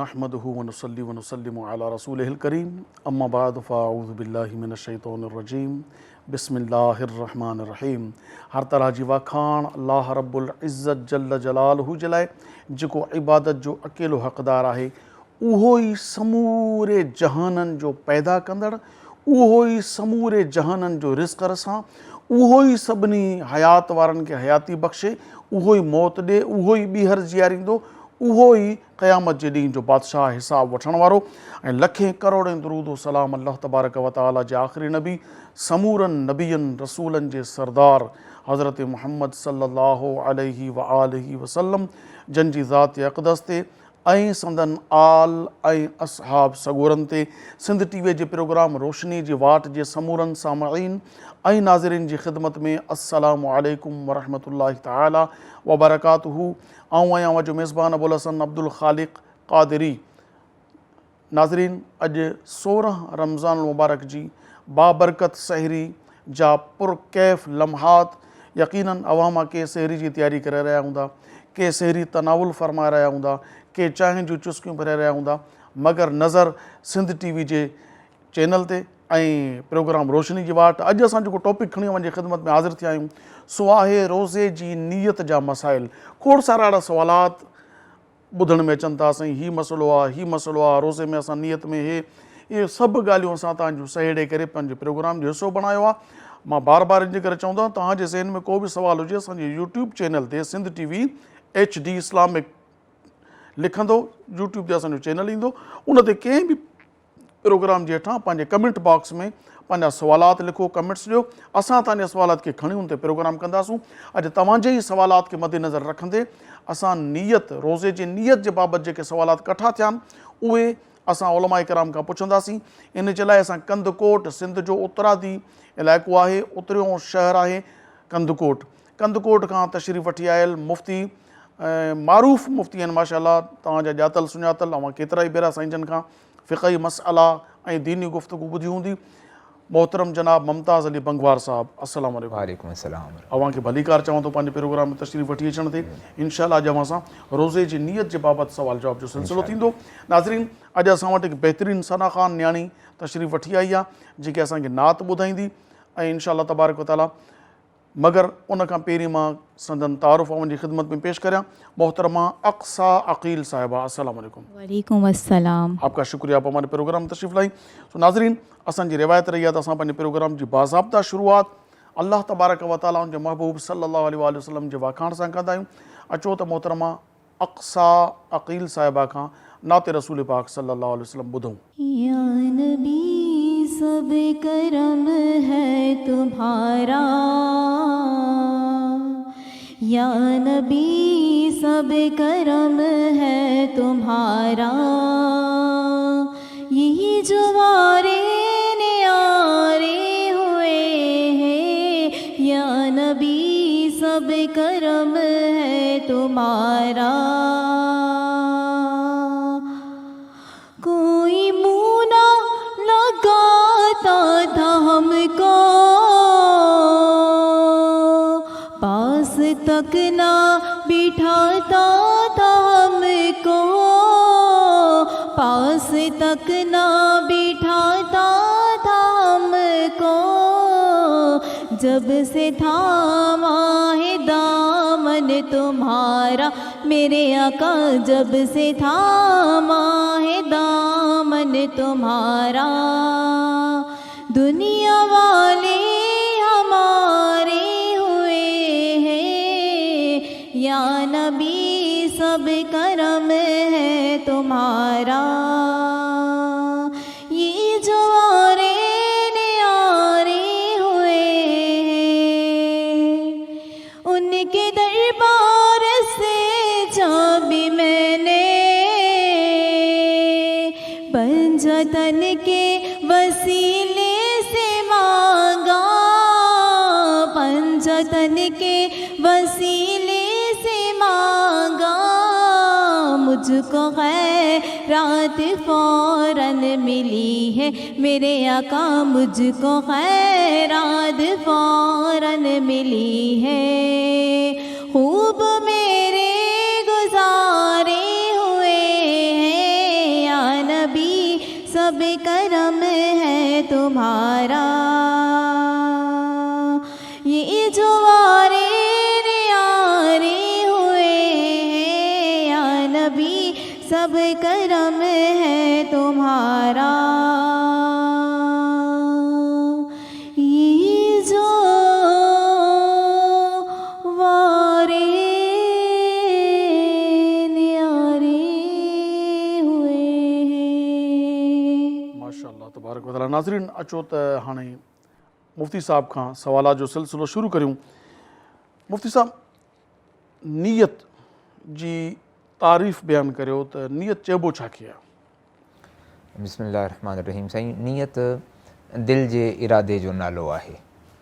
नहमदुहु व नुसल्ली व नुसल्लिमु अला रसूलिहिल करीम अम्मा बाद फ़अऊज़ु बिल्लाहि मिनश शैतानिर रजीम बिस्मिल्लाहिर रहमानिर रहीम। हर तरह जी वाखाण अल्लाह रब्बुल इज़्ज़त जल्ल जलालहु जे लाइ जेको इबादत जो अकेलो हक़दार आहे, उहो ई समूरे जहाननि जो पैदा कंदड़, उहो ई समूरे जहाननि जो रिज़्क़ रसां, उहो ई सभिनी हयात वारनि खे हयाती बख़्शे, उहो ई मौत ॾे, उहो ई ॿीहर जीआरींदो, उहो ई क़यामत जे ॾींहं जो बादशाह हिसाब वठण वारो। ऐं लखें करोड़ें दुरूद सलाम अल्लाह तबारक व तआला जे आख़िरी नबी समूरनि नबियनि रसूलनि जे सरदार हज़रत मुहम्मद सल्लल्लाहु अलैहि व आलिहि वसल्लम जन जी ज़ात अक़दस ते ऐं संदन आल ऐं असहाब सगोरनि ते। सिंध टीवीअ जे प्रोग्राम रोशनी जी वाट जे समूरनि सामईन ऐं नाज़रीन जी ख़िदमत में अस्सलामु अलैकुम वरहमतुल्लाहि तआला व बरकातुहू। आऊं आहियां जो मेज़बान अबुल हसन अब्दुल ख़ालिक़ क़ादिरी। नाज़रीन, अॼु 16 रमज़ान मुबारक जी बाबरकत सहरी जा पुरकैफ़ लम्हात। यकीनन अवामा के सहरी जी तैयारी करे रहिया हूंदा, के सहरी तनावुल फ़रमाए रहिया हूंदा, के चांहि जूं चुस्कियूं भरे रहिया हूंदा, मगर नज़र सिंध टीवी जे चैनल ते ऐं प्रोग्राम रोशनी जी वाट। अॼु असां जेको टॉपिक खणी वञे ख़िदमत में हाज़िर थिया आहियूं, सो आहे रोज़े जी नीयत जा मसाइल। खोड़ सारा अहिड़ा सवालात ॿुधण में अचनि था, साईं हीउ मसइलो आहे, हीउ मसइलो आहे, रोज़े में असां नियत में इहे सभु ॻाल्हियूं असां तव्हांजूं सहेड़े करे पंहिंजे प्रोग्राम जो हिसो बणायो आहे। मां बार बार इन जे करे चवंदो आहियां, तव्हांजे ज़हन में को बि सुवाल हुजे, असांजे यूट्यूब चैनल ते सिंध टीवी HD इस्लामिक लिखंदो, यूट्यूब ते असांजो चैनल ईंदो, उन ते कंहिं बि प्रोग्राम जे हेठां पंहिंजे कमेंट बॉक्स में पंहिंजा सवालात लिखो, कमेंट्स ॾियो। असां तव्हांजे सवालात खे खणी उन ते प्रोग्राम कंदासूं। अॼु तव्हांजे ई सवालात खे मद्देनज़र रखंदे असां नियत, रोज़े जी नियत जे बाबति जेके सवालात कठा थिया आहिनि उहे असां उलमाए कराम खां पुछंदासीं। इन जे लाइ असां कंदकोट, सिंध जो उतरादी इलाइक़ो आहे, उतरियों शहर आहे कंदकोट। कंदकोट खां तशरीफ़ वठी आयल मुफ़्ती मारूफ़ मुफ़्ती आहिनि माशाअल्लाह, तव्हांजा ॼातल सुञातल। अवां केतिरा ई भेरा साईं जन खां फ़िक़ही मसअला ऐं दीनी गुफ़्तगू ॿुधी हूंदी। मोहतरम जनाब मुमताज़ अली बंगवार साहब, अस्सलामु अलैकुम। वालेकुम अस्सलाम। अवां खे भलीकार चवां थो पंहिंजे प्रोग्राम में तशरीफ़ वठी अचण ते। इंशाअल्लाह अॼु अवां सां रोज़े जी नियत जे बाबति सवाल जवाब जो सिलसिलो थींदो। नाज़रीन, अॼु असां वटि हिकु बहितरीनु सना ख़ान न्याणी तशरीफ़ वठी आई आहे, जेके असांखे नात ॿुधाईंदी ऐं इंशाअल्लाह तबारक व तआला। मगर उन खां पहिरीं मां संदन तारुफ़ अवन जी ख़िदमत में पेश करियां। मोहतरमा अक़सा अक़ील साहिबा, अस्सलामु अलैकुम। वालेकुम अस्सलाम। आपका शुक्रिया, आप हमारे प्रोग्राम में तशरीफ़ लाई। तो नाज़रीन, असांजी रिवायत रही आहे त असां पंहिंजे प्रोग्राम जी बाज़ाब्ता शुरूआत अल्लाह तबारक व तआला उनजे महबूब सल्लल्लाहु अलैहि वसल्लम जे वाखाण सां कंदा आहियूं। अचो त मोहतरमा अक़सा अक़ील साहिबा खां नाते रसूल पाक सल्लल्लाहु अलैहि वसल्लम ॿुधूं। या नबी सब करम है तुम्हारा, या नबी सब करम है तुम्हारा, यही जो वारे न्यारे हुए हैं, या नबी सब करम है तुम्हारा। कोई मुँह ना लगाता था हमको, पास तक ना बिठाता था हमको, पास तक ना बिठाता था हमको। जब से थामा है दामन तुम्हारा मेरे आका, जब से थामा है दामन तुम्हारा, दुनिया वाले हमारे हुए हैं, या नबी सब करम है तुम्हारा। ये जो आरे न्यारे हुए हैं, उनके दरबार से जब मैंने पंजतन के वसीले से मांगा, पंजतन के वसीले से मांगा, मुझको खैरात फौरन मिली है मेरे आका, मुझको खैरात फौरन मिली है। खूब मेरे गुजारे हुए हैं, तुम्हारा। ये जो वारे न्यारे हुए हैं या नबी, सब करम है तुम्हारा। ये जो वारे न्यारे हुए हैं। माशाअल्लाह तबारक व तआला। नाज़रीन, अचो त हाणे मुफ्ती साहब खां सवालात जो सिलसिलो शुरू करियूं। मुफ्ती साहब, नीयत जी तारीफ़ बयानु करियो त नीयत चइबो छा खे आहे? बिस्मिल्लाहिर्रहमानिर्रहीम। साईं, नीयत दिलि जे इरादे जो नालो आहे।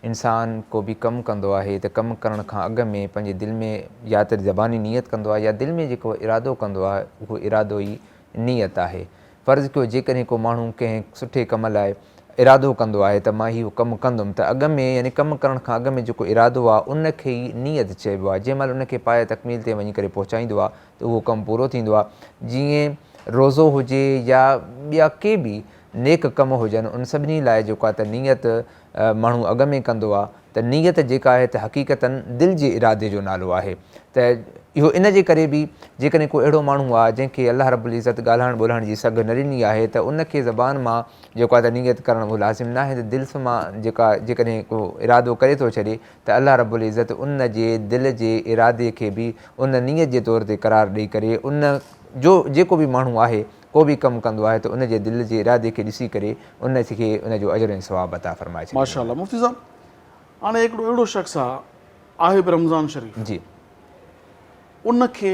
इंसान को बि कमु कंदो आहे त कमु करण खां अॻु में पंहिंजे दिलि में या त ज़बानी नीयत कंदो आहे या दिलि में जेको इरादो कंदो आहे उहो इरादो ई नीयत आहे। फ़र्ज़ु कयो जेकॾहिं को माण्हू कंहिं सुठे कम लाइ इरादो कंदो आहे त मां इहो कमु कंदुमि, त अॻु में यानी कमु करण खां अॻु में जेको इरादो आहे उनखे ई नीयत चइबो आहे। जंहिं महिल उनखे पाए तकमील ते वञी करे पहुचाईंदो आहे त उहो कमु पूरो थींदो आहे। जीअं रोज़ो हुजे या ॿिया के बि नेक कम हुजनि, उन सभिनी लाइ जेको आहे त नीयत माण्हू अॻु में कंदो आहे। त नीयत जेका आहे त हक़ीक़तनि दिलि जे इरादे जो नालो आहे। त इहो इन जे करे बि जेकॾहिं को अहिड़ो माण्हू आहे जंहिंखे अल्लाह रब्बुल इज़्ज़त ॻाल्हाइण ॿोल्हाइण जी सघ न ॾिनी आहे, त उनखे ज़बान मां जेको आहे त नीयत करणु उहो लाज़िम न आहे। त दिलि मां जेकॾहिं को इरादो करे थो छॾे त अल्लाह रब्बुल इज़्ज़त उन जे दिलि जे इरादे खे बि उन नीयत जे तौर ते करार ॾेई करे उन जो जेको बि माण्हू आहे को बि कमु कंदो आहे त उन जे दिलि जे इरादे खे ॾिसी करे उनखे उन जो अजर ऐं सवाब अता फरमाए छॾे। माशाअल्लाह। मुफ्ती साहब, हाणे हिकिड़ो अहिड़ो शख़्स आहे बि रमज़ान शरीफ़, जी, उनखे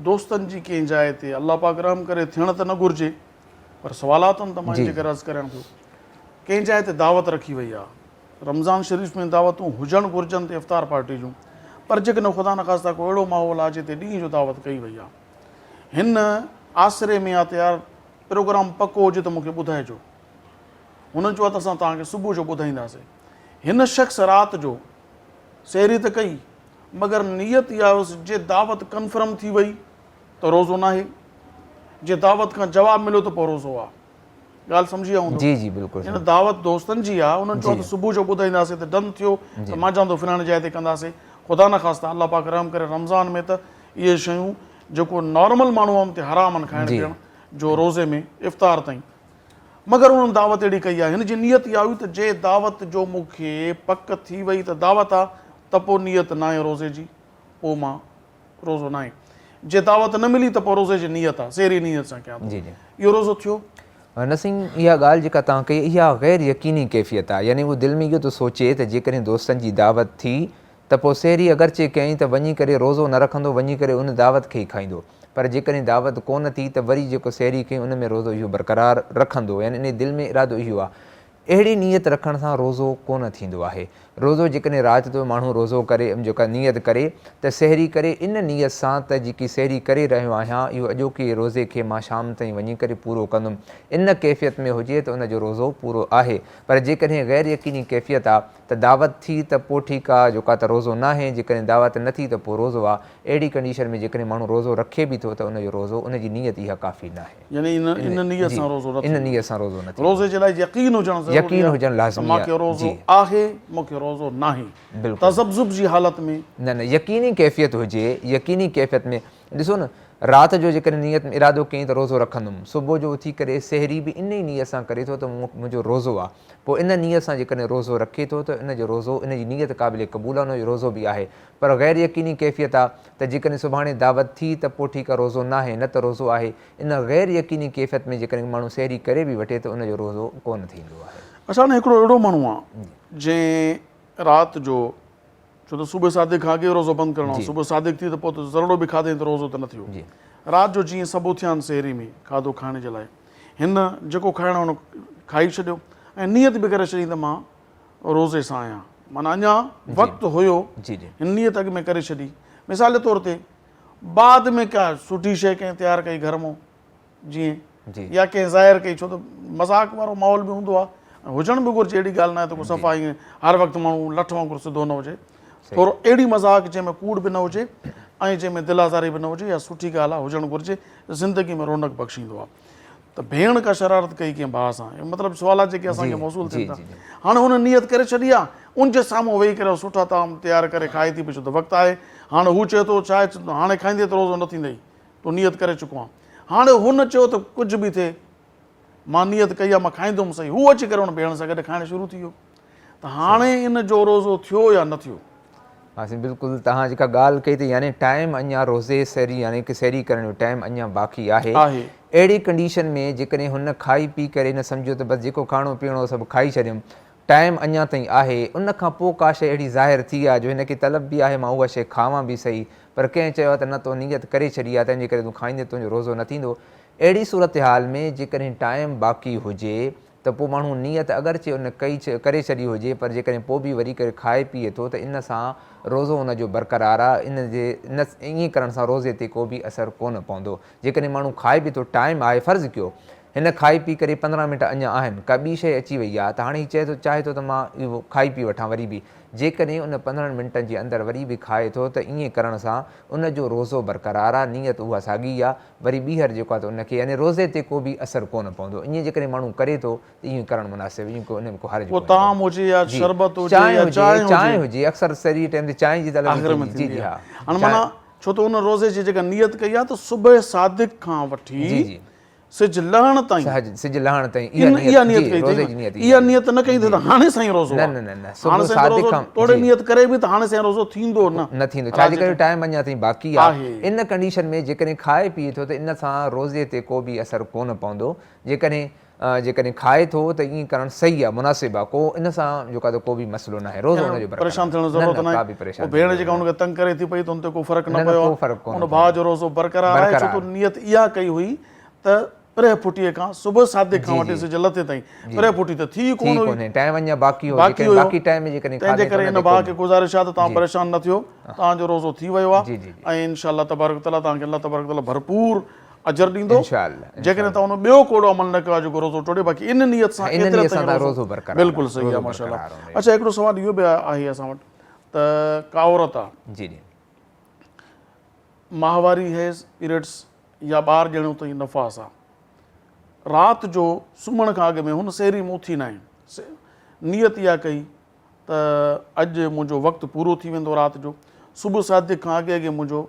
दोस्तनि जी कंहिं जाइ ते अल्लाह पाक रहम करे थियण त न घुरिजे, पर सवालातनि त मां इन जे करे अर्ज़ु करियां पियो, कंहिं जाइ ते दावत रखी वई आहे। रमज़ान शरीफ़ में दावतूं हुजणु घुरिजनि त इफ़्तार पार्टी जूं, पर जेकॾहिं ख़ुदा न ख़ास्ता को अहिड़ो माहौल आहे जिते ॾींहं जो दावत कई वई आहे, हिन आसिरे में आहे त यार प्रोग्राम पको हुजे त मूंखे ॿुधाइजो। हुननि चयो आहे त असां तव्हांखे सुबुह जो ॿुधाईंदासीं। हिन शख़्स राति जो सहरी त कई, मगर नियत इहा हुअसि जे दावत कंफर्म थी वई त रोज़ो न आहे, जे दावत खां जवाबु मिलियो त पोइ रोज़ो आहे। ॻाल्हि सम्झी आहे? जी जी बिल्कुलु। हिन दावत दोस्तनि जी आहे, उन्हनि चयो त सुबुह जो ॿुधाईंदासीं, त डन थियो त मां चवां थो फिलाणे जाइ ते कंदासीं। ख़ुदा न ख़ास्ता अल्लाह पाक रहम करे रमज़ान में त इहे शयूं जेको नॉर्मल माण्हू आहिनि ते हराम आहिनि खाइण पीअण जो रोज़े में इफ़्तार ताईं, मगर उन्हनि दावत अहिड़ी कई आहे। हिन जी नियत इहा हुई त जे दावत जो मूंखे पक थी वई त दावत आहे त पोइ नियत न आहे रोज़े जी, पोइ मां रोज़ो न आहे। जे दावत न मिली त पोइ रोज़े जी नियत आहे, सेरी नियत सां कयां थो, इहो रोज़ो थियो। नसीम, इहा ॻाल्हि जेका तव्हां कई इहा गैर यकीनी कैफ़ियत आहे। यानी उहो दिलि में इहो थो सोचे त जेकॾहिं दोस्तनि जी दावत थी त पोइ सहरी अगरचे कयईं त वञी करे रोज़ो न रखंदो, वञी करे उन दावत खे ई खाईंदो। पर जेकॾहिं दावत कोन थी त वरी जेको सहरी कयईं उन में रोज़ो इहो बरक़रार रखंदो, यानी इन दिलि में इरादो इहो आहे। अहिड़ी नियत रखण सां रोज़ो कोन थींदो आहे। रोज़ो जेकॾहिं राति जो माण्हू रोज़ो करे जेका नियत करे त सहरी करे इन नियत सां त जेकी सहरी करे रहियो आहियां इहो अॼोके रोज़े खे मां शाम ताईं वञी करे पूरो कंदुमि, इन कैफ़ियत में हुजे त उनजो रोज़ो पूरो आहे। पर जेकॾहिं गैर यकीनी कैफ़ियत आहे त दावत थी त पोइ ठीकु आहे, जेका त रोज़ो न आहे, जेकॾहिं दावत न थी त पोइ रोज़ो आहे। अहिड़ी कंडीशन में जेकॾहिं माण्हू रोज़ो रखे बि थो त उनजो रोज़ो उनजी नियत इहा काफ़ी न आहे। यानी इन नियत सां रोज़ो न, इन नियत सां रोज़ो न, रोज़े जे लाइ यकीन हुजणु यकीन हुजणु लाज़मी आहे। मूंखे रोज़ो आहे, मूंखे रोज़ो न आहे, तज़ब्ज़ुब जी हालत में न यकीनी कैफ़ियत हुजे। यकीनी कैफ़ियत में ॾिसो न, राति जो जेकॾहिं नियत में इरादो कयईं त रोज़ो रखंदुमि, सुबुह जो उथी करे सहरी बि इन ई नियत सां करे थो त मुंहिंजो रोज़ो आहे, पोइ इन नियत सां जेकॾहिं रोज़ो रखे थो त इन जो रोज़ो, इन जी नियत क़ाबिल क़बूल आहे, उनजो रोज़ो बि आहे। पर गैर यकीनी कैफ़ियत आहे त जेकॾहिं सुभाणे दावत थी त पोइ ठीकु आहे रोज़ो न आहे, न त रोज़ो आहे। इन गैर यकीनी कैफ़ियत में जेकॾहिं माण्हू सहरी करे बि वठे त उनजो रोज़ो कोन थींदो आहे। असां न हिकिड़ो अहिड़ो माण्हू आहे जंहिं राति जो छो त सुबुह सादिक खां अॻे रोज़ो बंदि करिणो आहे, सुबुह सादिक थी त पोइ त ज़रड़ो बि खाधई त रोज़ो त न थियो। राति जो जीअं सभु उथिया आहिनि सहरी में खाधो खाइण जे लाइ, हिन जेको खाइणो हुन खाई छॾियो ऐं नियत बि करे छॾी त मां रोज़े सां आहियां, माना अञा वक़्तु हुयो, हिन नियत अॻु में करे छॾी। मिसाल जे तौर ते बाद में का सुठी शइ कंहिं तयारु कई घर मां जीअं, या कंहिं ज़ाहिर कई, छो त मज़ाक वारो माहौल बि हूंदो आहे, हुजणु बि घुरिजे। अहिड़ी ॻाल्हि न आहे त को सफ़ा ईअं हर वक़्तु माण्हू लठ वांगुरु सिधो न हुजे, थोरो अहिड़ी मज़ाक जंहिंमें कूड़ बि न हुजे ऐं जंहिंमें दिल आज़ारी बि न हुजे, या सुठी ॻाल्हि आहे हुजणु घुरिजे, ज़िंदगी में रौनक बख़्शींदो आहे। त त भेण का शरारत कई कंहिं भाउ सां, मतिलबु सुवालात जेके असांखे जी, मौसूल जी, थियनि था। जी, जी। हाणे हुन नियत करे छॾी आहे, उनजे साम्हूं वेही करे सुठा ताम तयारु करे खाए थी पई, छो त वक़्तु आहे। हाणे हू चए थो छा आहे, हाणे खाईंदे त रोज़ो न थींदई, तूं नियत करे चुको आहे। हाणे हुन चयो त कुझु बि थिए, मां नियत कई आहे, मां खाईंदुमि सही, हू अची करे हुन भेण सां गॾु खाइणु शुरू थी वियो। त हाणे इन जो रोज़ो थियो या न थियो? हाँ साईं, बिल्कुलु तव्हां जेका ॻाल्हि कई त यानी टाइम अञा रोज़े सहरी यानी कि सहरी करण जो टाइम अञा बाक़ी आहे। अहिड़ी कंडीशन में जेकॾहिं हुन खाई पी करे न सम्झो त बसि जेको खाइणो पीअणो सभु खाई छॾियुमि, टाइम अञा ताईं आहे, उन खां पोइ का शइ अहिड़ी ज़ाहिर थी आहे जो हिनखे तलब बि आहे मां उहा शइ खावां बि सही, पर कंहिं चयो आहे त न तो नियत करे छॾी आहे तंहिंजे करे तूं खाईंदे तुंहिंजो रोज़ो न थींदो। अहिड़ी सूरत हाल में जेकॾहिं टाइम बाक़ी हुजे त पोइ माण्हू नियत अगरचे उन करे छॾी हुजे, पर जेकॾहिं पोइ बि वरी करे खाए पीए थो त इन सां रोज़ो हुनजो बरक़रार आहे। इन ईअं करण सां रोज़े ते को बि असरु कोन पवंदो। जेकॾहिं माण्हू खाए पी थो, टाइम आहे, फ़र्ज़ु कयो हिन खाई पी करे 15 मिंट अञा आहिनि, का ॿी शइ अची वई आहे त हाणे हीउ चाहे थो त मां इहो खाई पी वठां वरी बि, जेकॾहिं उन 15 मिंटनि जे अंदरि वरी बि खाए थो त ईअं करण सां उनजो रोज़ो बरक़रार आहे, नियत उहा साॻी आहे, वरी ॿीहर जेको आहे त उनखे यानी रोज़े ते को बि असरु कोन पवंदो। ईअं जेकॾहिं माण्हू करे थो त ईअं करणु मुनासिबु, ईअं को उन में को हर्ज कोन्हे। ताम हुजे या शरबत हुजे या चांहि हुजे, अक्सर सही टाइम ते चांहि जी तलब जी जी हा। हाणे माना छो त उन रोज़े जी जेका नियत कई आहे त सुबुह सादिक खां वठी सिज लहण ताईं, सिज लहण ताईं इहा नियत कई अथई, इहा नियत न कई अथई त हाणे साईं रोज़ो आहे, हाणे साईं रोज़ो तोड़े नियत करे बि त हाणे साईं रोज़ो थींदो न थींदो, छाजे करे टाइम अञा ताईं बाक़ी आहे। इन कंडीशन में जेकॾहिं खाए पीए थो त इन सां रोज़े ते को बि असरु कोन पवंदो। जेकॾहिं खाए थो त ईअं करणु सही आहे, मुनासिबु आहे, को इन सां जेको आहे को बि मसइलो न आहे, रोज़ो हुनजो परेशान थियण जी ज़रूरत न आहे। भेण जेका हुनखे तंग करे थी पई त हुन ते को फ़र्क़ु न पियो आहे, हुन भाउ जो रोज़ो बरक़रार आहे, छो त नियत इहा कई हुई त परे फुटीअ खां सुबुह सादिक खां वठी सिज लथे ताईं परे फुटी त थी कोन हुई, टाइम अञा बाक़ी हुयो, तंहिंजे करे हिन भाउ खे गुज़ारिश आहे त तव्हां परेशान न थियो, तव्हांजो रोज़ो थी वियो आहे ऐं इंशाअल्लाह तबारक तआला तव्हांखे अल्लाह तबारक तआला भरपूर अजर ॾींदो। जेकॾहिं तव्हां हुन ॿियो कोड़ो अमल न कयो आहे जेको रोज़ो टोड़े, बाक़ी इन नियत सां बिल्कुलु सही आहे माशाअल्लाह। अच्छा, हिकिड़ो सुवाल इहो बि आहे असां वटि त का औरत आहे माहवारी हैज़ पीरियड्स या ॿार ॼणो ताईं नफ़ास आहे, राति जो सुम्हण खां अॻु में हुन सहरी में उथी न आहे, नियत इहा कई त अॼु मुंहिंजो वक़्तु पूरो थी वेंदो राति जो, सुबुह सादिक खां अॻे अॻे मुंहिंजो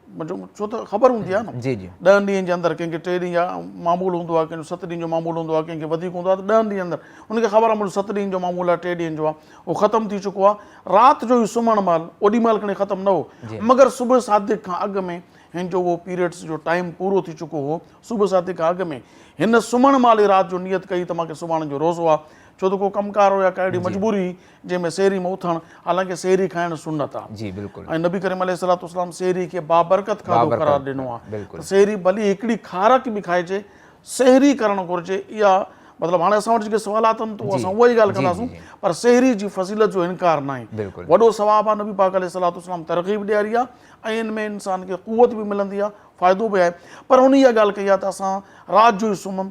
छो त ख़बर हूंदी आहे न 10 ॾींहंनि जे अंदरि कंहिंखे 3 ॾींहं जा मामूलु हूंदो आहे, कंहिंजो 7 ॾींहं जो मामूलु हूंदो आहे, कंहिंखे वधीक हूंदो आहे त 10 ॾींहं जे अंदरि हुनखे ख़बर आहे मुंहिंजो 7 ॾींहंनि जो मामूलु आहे, 3 ॾींहंनि जो आहे, उहो ख़तमु थी चुको आहे। राति जो ई सुम्हण महिल ओॾी महिल खणी ख़तमु न हो, मगर सुबुह सादिक खां अॻु में हिन जो उहो पीरियड्स जो टाइम पूरो थी चुको हो, सुबुह सादिक खां अॻु में हिन सुम्हण महिल ई राति जो नियत कई त मूंखे सुभाणे जो रोज़ो आहे, छो त को कमकार हो या का अहिड़ी मजबूरी जंहिंमें सहरी में उथणु, हालांकि सहरी खाइणु सुन्नत आहे ऐं नबी करीम अलैहिस्सलाम सहरी खे बाबरकत खाधो करार ॾिनो आहे, त सहरी भली हिकिड़ी खारक बि खाइजे, सहरी करणु घुरिजे। इहा मतिलबु हाणे असां वटि जेके सवालात आहिनि त असां उहा ई ॻाल्हि कंदासीं, पर सहरी जी फज़ीलत जो इनकार न आहे, वॾो सवाबु आहे, नबी पाक अलैहिस्सलाम तरग़ीब ॾियारी आहे ऐं इन में इंसान खे क़ुवत बि मिलंदी आहे, फ़ाइदो बि आहे। पर हुन इहा ॻाल्हि कई आहे त असां राति जो ई सुम्हूं,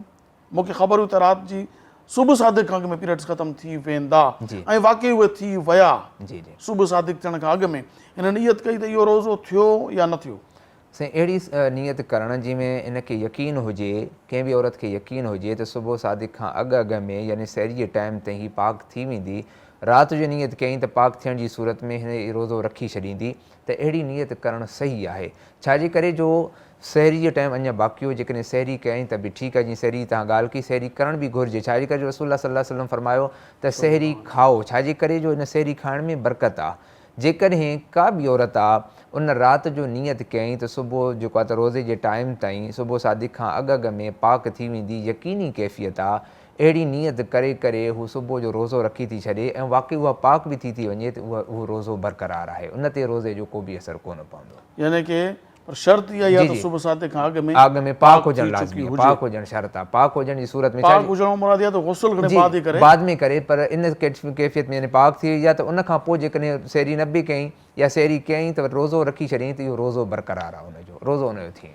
मूंखे ख़बर हुई त राति जी सुबुह सादिक खां अॻु में पीरियड्स ख़तमु थी वेंदा ऐं वाक़ई उहे थी विया सुबुह सादिक थियण खां अॻु में, हिन नियत कई त इहो रोज़ो थियो या न थियो? साईं, अहिड़ी नियत करणु जंहिंमें इनखे यकीन हुजे, कंहिं बि औरत खे यकीन हुजे त सुबुह सादिक खां अॻु में यानी सहरी जे टाइम ताईं ही पाक थी वेंदी, राति जो नियत कयईं त पाक थियण जी सूरत में हिन रोज़ो रखी छॾींदी, त अहिड़ी नियत करणु सही आहे। छाजे करे जो सहरी जो टाइम अञा बाक़ी हो, जेकॾहिं सहरी कयईं त बि ठीकु आहे, जीअं सहरी तव्हां ॻाल्हि की सहरी करण बि घुरिजे, छाजे करे जो रसूलुल्लाह सल्लल्लाहु अलैहि वसल्लम फरमायो त सहरी खाओ, छाजे करे जो हिन सहरी खाइण में बरकत आहे। जेकॾहिं का बि औरत आहे उन राति जो नियत कयईं त सुबुह जेको आहे त रोज़े जे टाइम ताईं सुबुह सादिक खां अॻु में पाक थी वेंदी, यकीनी कैफ़ियत आहे, अहिड़ी नियत करे करे हू सुबुह जो रोज़ो रखी थी छॾे ऐं वाक़ई उहा पाक बि थी वञे त उहो रोज़ो बरक़रार आहे, उन ते रोज़े जो को बि असरु कोन पवंदो। यानी कि पर शर्त इहा आहे त सुबुह सादिक खां अॻु में पाक हुजणु लाज़मी आहे, पाक हुजणु शर्त आहे। पाक हुजण जी सूरत में पाक हुजणो मुराद आहे त गुस्ल घणे बाद ई करे, बाद में करे, पर इन कैफ़ियत में पाक थी वई आहे त उन खां पोइ जेकॾहिं सहरी न बि कयईं या सहरी कयईं त रोज़ो रखी छॾियईं त इहो रोज़ो बरक़रार आहे, हुनजो रोज़ो हुनजो थी।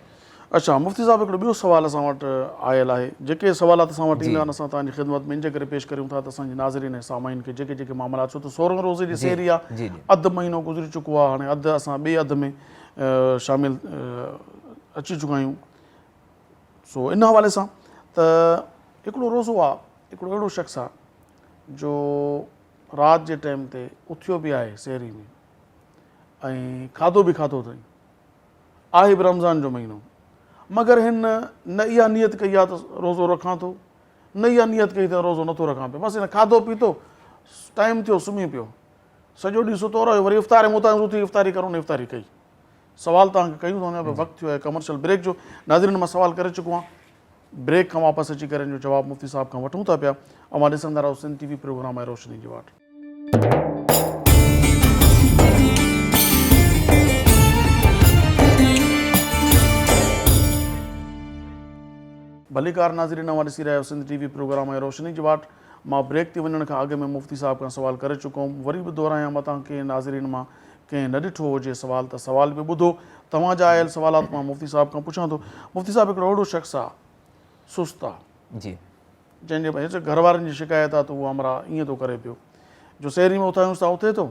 अच्छा मुफ़्ती साहिबु, हिकिड़ो ॿियो सुवाल असां वटि आयल आहे, जेके सवालात असां वटि ईंदा आहिनि असां तव्हांजी ख़िदमत में इन जे करे पेश करियूं था त असांजे नाज़रीन ऐं सामाईन खे जेके जेके मामलात, छो त 16 रोज़े जी सहरी आहे, अधु महीनो गुज़री चुको आहे, हाणे अधु असां ॿिए अधु में शामिल अची चुका आहियूं, सो इन हवाले सां त हिकिड़ो रोज़ो आहे, हिकिड़ो अहिड़ो शख़्स आहे जो राति जे टाइम ते उथियो बि आहे सेहरी में ऐं खाधो बि खाधो अथई, आहे बि रमज़ान जो महीनो, मगर हिन न इहा नियत कई आहे त रोज़ो रखां थो, न इहा नियत कई त रोज़ो नथो रखां पियो, बसि हिन खाधो पीतो, टाइम थियो, सुम्ही पियो, सॼो ॾींहुं सुतो रहियो, वरी इफ़्तार मुतां उथी इफ़्तारी करूं, इफ़्तारी कई। सवाल तव्हांखे कयूं था हुन जो वक़्तु थियो आहे कमर्शियल ब्रेक जो। नाज़रीन, मां सवाल करे चुको आहियां, ब्रेक खां वापसि अची करे हिन जो जवाबु मुफ़्ती साहिब खां वठूं था पिया। ऐं मां ॾिसंदा रहो सिंध TV प्रोग्राम आहे रोशनी जी वाट। भलीकार नाज़रीन, मां ॾिसी रहियो सिंध TV प्रोग्राम आहे रोशनी जी वाट। मां ब्रेक ते वञण खां अॻु में मुफ़्ती साहिब खां सवाल करे चुको हुउमि, वरी बि दोहरायां, मां तव्हांखे नाज़रीन मां कंहिं न ॾिठो हुजे सवाल त सवाल बि ॿुधो। तव्हांजा आयल सवालात मां मुफ़्ती साहिब खां पुछां थो। मुफ़्ती साहिब, हिकिड़ो अहिड़ो शख़्स आहे सुस्त आहे जी, जंहिंजे भाई घर वारनि जी शिकायत आहे त उहो हमरा ईअं थो करे पियो जो सेहरी में उथायूंसि था उथे थो,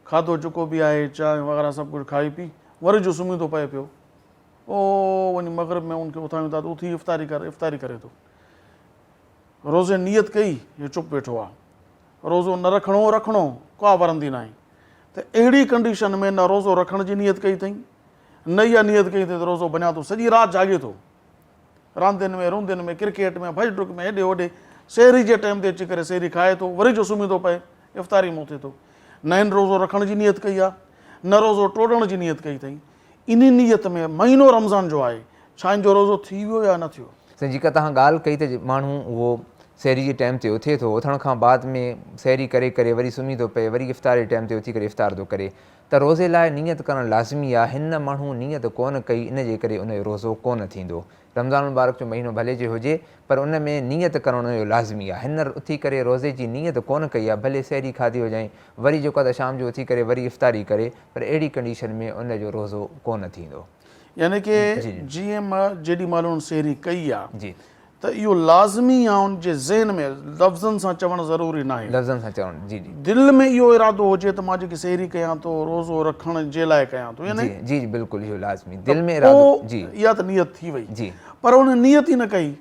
खाधो जेको बि आहे चांहि वग़ैरह सभु कुझु खाई पी वरी जो सुम्ही थो पए पियो, वञी मग़रिब में उनखे उथायूं था त उथी इफ़्तारी करे थो। रोज़े नियत कई, हे चुप वेठो आहे, रोज़ो न रखणो का वरंदी न आहे। त अहिड़ी कंडीशन में न रोज़ो रखण जी नियत कई अथई, न इहा नियत कई अथई त रोज़ो बञा थो, सॼी राति जाॻे थो, रांदियुनि में रुंदियुनि में क्रिकेट में भॼ डुक में हेॾे होॾे, सेहरी जे टाइम ते अची करे सेहरी खाए थो, वरी जो सुम्ही थो पए, इफ़्तारी में उथे थो। न हिन रोज़ो रखण जी नियत कई आहे, न रोज़ो टोड़ण जी नियत कई अथई। इन नियत में महीनो रमज़ान जो आहे, छा इन जो रोज़ो थी वियो या न थियो? साईं, जेका तव्हां ॻाल्हि कई त माण्हू उहो सेहरी जे टाइम ते उथे थो, उथण खां बाद में सेहरी करे करे वरी सुम्ही थो पए, वरी इफ़्तार जे टाइम ते उथी करे इफ़्तार थो करे, त रोज़े लाइ नियत करणु लाज़मी आहे। हिन माण्हू नियत कोन कई, इन जे करे उन जो रोज़ो कोन थींदो। रमज़ान मुबारक जो महीनो भले जे हुजे पर उन में नियत करण जो लाज़मी आहे। हिन उथी करे रोज़े जी नियत कोन कई आहे, भले सेहरी खाधी हुजांइ, वरी जेको आहे त शाम जो उथी करे वरी इफ़्तारी करे, पर अहिड़ी कंडीशन में उन जो रोज़ो कोन थींदो। यानी कि जीअं मां जेॾी महिल उन सेहरी कई आहे जी, त इहो लाज़मी आहे उनजे ज़हन में, लफ़्ज़नि सां चवणु ज़रूरी न आहे, लफ़्ज़नि सां चवणु, जी जी, दिलि में इहो इरादो हुजे त मां जेकी सेहरी कयां थो रोज़ो रखण जे लाइ कयां थो, जी जी बिल्कुलु इहो लाज़मी, दिलि में इरादो, जी, इहा त नियत थी वई। जी, पर उन नियत ई न कई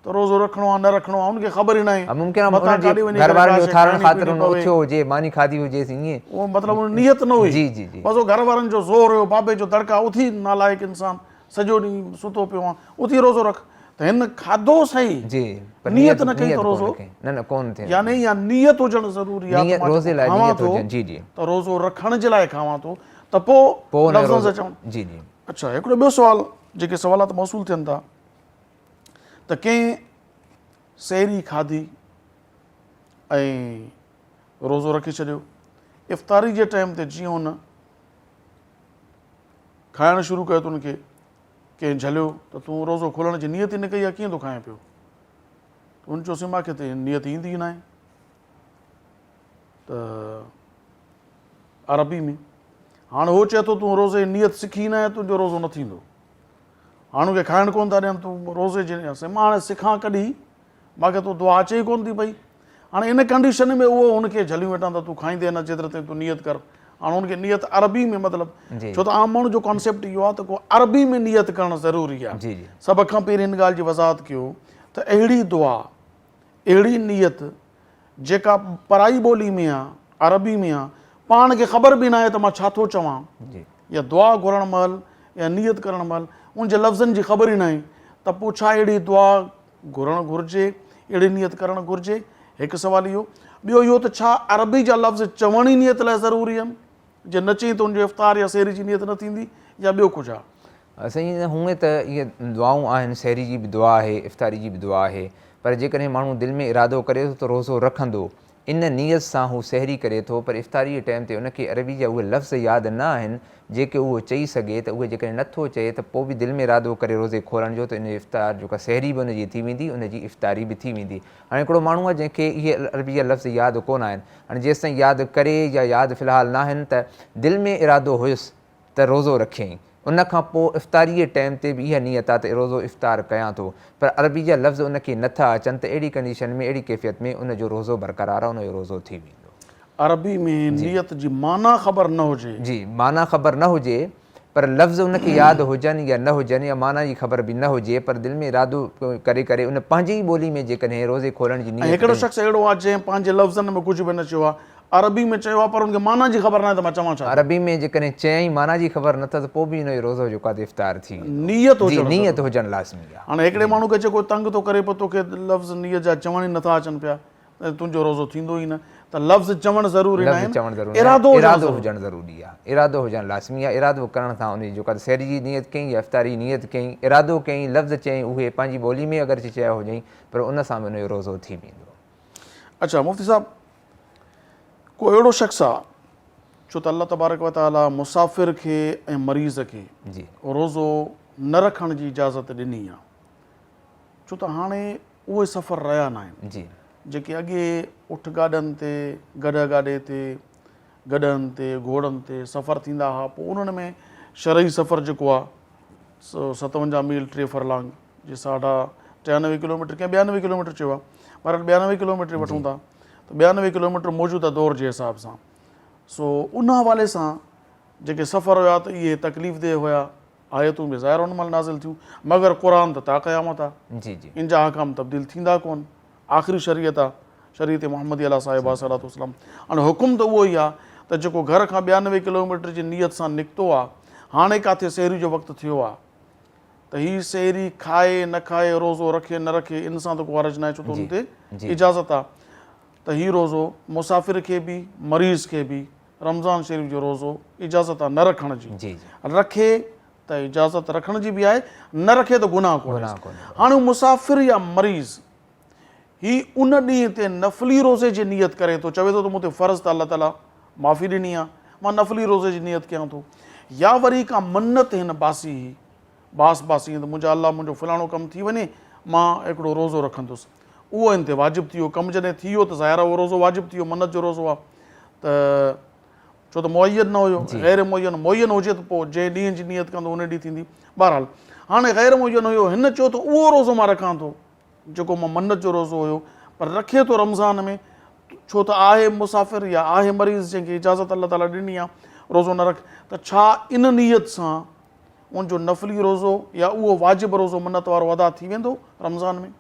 त रोज़ो रखणो आहे न रखणो आहे, उनखे ख़बर ई न आहे। मुमकिन आहे घर वारनि जो उथारण ख़ातिर उथियो हुजे, मानी खाधी हुजेसि, ईअं उहो मतिलबु उन नियत न हुई। जी जी जी, बसि घर वारनि जो ज़ोर हुयो, बाबे जो दड़का, उथी नालाइक इंसान सॼो ॾींहुं सुतो पियो आहे, उथी रोज़ो रख। त हिन खाधो सही, जी, पर नियत न कई त रोज़ो न कोन थिए, यानी इहा नियत हुजणु ज़रूरी आहे। रोज़े लाइ नियत हुजे, जी जी, त रोज़ो रखण जे लाइ खावां थो त पोइ लफ़्ज़नि सां चवणु। जी जी, अच्छा, हिकिड़ो ॿियो सुवाल, जेके सवालात मौसूल थियनि था त कंहिं सेहरी खाधी ऐं रोज़ो रखी छॾियो, इफ़्तारी जे टाइम ते जीअं हुन खाइणु शुरू कयो त उनखे कंहिं झलियो त तूं रोज़ो खोलण जी नियत ई न कई आहे, कीअं थो खाए पियो? उन चयोसीं मूंखे त नियत ईंदी ई न आहे। त अरबी में हाणे उहो चए थो तूं रोज़े जी नियत सिखी न आहे, तुंहिंजो रोज़ो न थींदो। हाणे उनखे खाइणु कोन था ॾियनि, तूं रोज़े जे मां हाणे सिखां कॾहिं, मूंखे तो दुआ अचे ई कोन थी पई। हाणे इन कंडीशन में उहो हुनखे झलियूं वेठा त तूं खाईंदे न जेतिरे ताईं तूं नियत कर। हाणे हुनखे नियत अरबी में मतिलबु, छो त आम माण्हू जो कॉन्सेप्ट इहो आहे त को अरबी में नियत करणु ज़रूरी आहे। जी जी, सभ खां पहिरीं हिन ॻाल्हि जी वज़ाहत कयो त अहिड़ी दुआ, अहिड़ी नियत जेका पराई ॿोली में आहे, अरबी में आहे, पाण खे ख़बर बि न आहे त मां छा थो चवां, या दुआ घुरण महिल या नियत करण महिल उनजे लफ़्ज़नि जी ख़बर ई न आहे, त पोइ छा अहिड़ी दुआ घुरणु घुरिजे, अहिड़ी नियत करणु घुरिजे? हिकु सुवालु इहो। ॿियो इहो त छा अरबी जा लफ़्ज़ चवण ई नियत लाइ ज़रूरी आहिनि? जे न चई त उनजो इफ़्तार या सेहरी जी नियत न थींदी, या ॿियो कुझु आहे? साईं, हूअं त इहे दुआऊं आहिनि, सेहरी जी बि दुआ आहे, इफ़्तारी जी बि दुआ आहे, पर जेकॾहिं माण्हू दिलि में इरादो करे थो त रोज़ो रखंदो, इन नियत सां हू सेहरी करे थो, पर इफ़्तारी जे टाइम ते उनखे अरबी जा उहे लफ़्ज़ यादि न आहिनि जेके उहो चई सघे, त उहे जेकॾहिं नथो चए त पोइ बि दिलि में इरादो करे रोज़े खोलण जो, त इन इफ़्तार जेका सेहरी बि उनजी थी वेंदी, उनजी इफ़्तारी बि थी वेंदी। हाणे हिकिड़ो माण्हू आहे जंहिंखे इहे अरबी जा लफ़्ज़ यादि कोन आहिनि, हाणे जेसि ताईं यादि करे या यादि फ़िलहालु न आहिनि त दिलि में इरादो हुयुसि त रोज़ो रखियईं, उन खां पोइ इफ़्तारी जे टाइम ते बि इहा नियत आहे त रोज़ो इफ़्तार कयां थो, पर अरबी जा लफ़्ज़ उनखे नथा अचनि, त अहिड़ी कंडीशन में, अहिड़ी कैफ़ियत में उनजो रोज़ो बरक़रार आहे, उनजो रोज़ो थी वेंदो। अरबी में नियत जी माना ख़बर न हुजे, जी, माना ख़बर न हुजे पर लफ़्ज़ उनखे यादि हुजनि या न हुजनि या माना जी ख़बर बि न हुजे, पर दिलि में इरादो करे करे उन पंहिंजी ई ॿोली में जेकॾहिं रोज़े खोलण जी ऐं नियत हिकिड़ो शख़्स अहिड़ो आहे जंहिं पंहिंजे लफ़्ज़नि में कुझु बि न चयो आहे, अरबी में चयो आहे पर हुनखे माना जी ख़बर न आहे त मां चवां छा। अरबी में जेकॾहिं चयईं माना जी ख़बर न त पोइ बि हुनजो रोज़ो जेको आहे इफ़्तार थी वेंदो। नियत जी, हुजणु नियत हुजणु लाज़मी आहे। हाणे हिकिड़े माण्हू खे जेको तंग थो करे पोइ तोखे लफ़्ज़ नियत जा चवण ई नथा अचनि पिया त तुंहिंजो रोज़ो थींदो ई न, त लफ़्ज़ चवणु ज़रूरी न लफ़्ज़ आहे, चवणु ज़रूरी इरादो आहे, हुजणु इरादो ज़रूरी हुजणु ज़रूरी आहे, इरादो हुजणु लाज़मी आहे। इरादो करण सां उन जेका सहरी जी नियत कई या इफ़्तारी जी नियत कई, इरादो कई, लफ़्ज़ चयईं, उहे पंहिंजी ॿोली में अगरि चया हुजईं पर उन सां बि उनजो रोज़ो थी वेंदो। अच्छा मुफ़्ती साहब, को अहिड़ो शख़्स आहे, छो त अल्लाह तबारक व तआला मुसाफ़िर खे ऐं मरीज़ खे जी रोज़ो न रखण जी इजाज़त ॾिनी आहे, छो त हाणे उहे सफ़र रहिया न आहिनि जी जेके अॻे उठ गाॾनि ते, गॾ गाॾे ते, गॾनि ते, घोड़नि ते सफ़र थींदा हुआ, पोइ उन्हनि में शरई सफ़र जेको आहे 57 मील 3 फरलांग जे 93 किलोमीटर, कंहिं 92 किलोमीटर चयो आहे, पर 92 किलोमीटर वठूं था त 92 किलोमीटर मौजूदा दौर जे हिसाब सां। सो उन हवाले सां जेके सफ़र हुया त इहे तकलीफ़ देह हुया, आयतूं बि ज़ाहिर उन महिल नाज़िल थियूं, मगर क़ुरान त ता क़यामत आहे, जी जी इन जा अहकाम तब्दील थींदा कोन, आख़िरी शरीयत आहे, शरीयत मुहम्मदी अला साहिब सलातु वसलाम। हाणे हुकुम त उहो ई आहे त जेको घर खां 92 किलोमीटर जी नियत सां निकितो आहे, हाणे काथे सहरी जो वक़्तु थियो आहे त हीअ सहरी खाए न खाए, रोज़ो रखे न रखे, इन सां त को हर्ज न आहे, छो त हुन ते इजाज़त आहे त हीअ रोज़ो मुसाफ़िर खे बि मरीज़ खे बि रमज़ान शरीफ़ जो रोज़ो इजाज़त आहे न रखण जी, जी रखे त इजाज़त रखण जी बि आहे, न रखे त गुनाह कोन्हे। गुनाह कोन्हे। हाणे मुसाफ़िर या मरीज़ ही उन ॾींहं ते नफ़ली रोज़े जी नियत करे थो, चवे थो त मूं ते फ़र्ज़ु त अल्लाह ताला माफ़ी ॾिनी आहे, मां नफ़ली रोज़े जी नियत कयां थो, या वरी का मन्नत हिन बासी बासी त मुंहिंजा अल्लाह मुंहिंजो फलाणो कमु थी वञे, मां हिकिड़ो रोज़ो रखंदुसि, उहो हिन ते वाजिबु थी वियो, कमु जॾहिं थी वियो त ज़ाहिर उहो रोज़ो वाजिबु थी वियो, मन्नत जो रोज़ो आहे त, छो त मुअय्यन न हुयो, ग़ैर मुअय्यन, मुअय्यन हुजे त पोइ जंहिं ॾींहं जी नियत कंदो उन ॾींहुं थींदी। बहरहाल हाणे ग़ैर मुअय्यन हुयो, हिन चयो त उहो रोज़ो मां रखां थो जेको मां मन्नत जो रोज़ो हुयो, पर रखे थो रमज़ान में, छो त आहे मुसाफ़िर या आहे मरीज़ जंहिंखे इजाज़त अल्लाह ताला ॾिनी आहे रोज़ो न रख, त छा इन नियत सां उनजो नफ़ली रोज़ो या उहो वाजिबु रोज़ो मन्नत वारो अदा थी वेंदो रमज़ान में?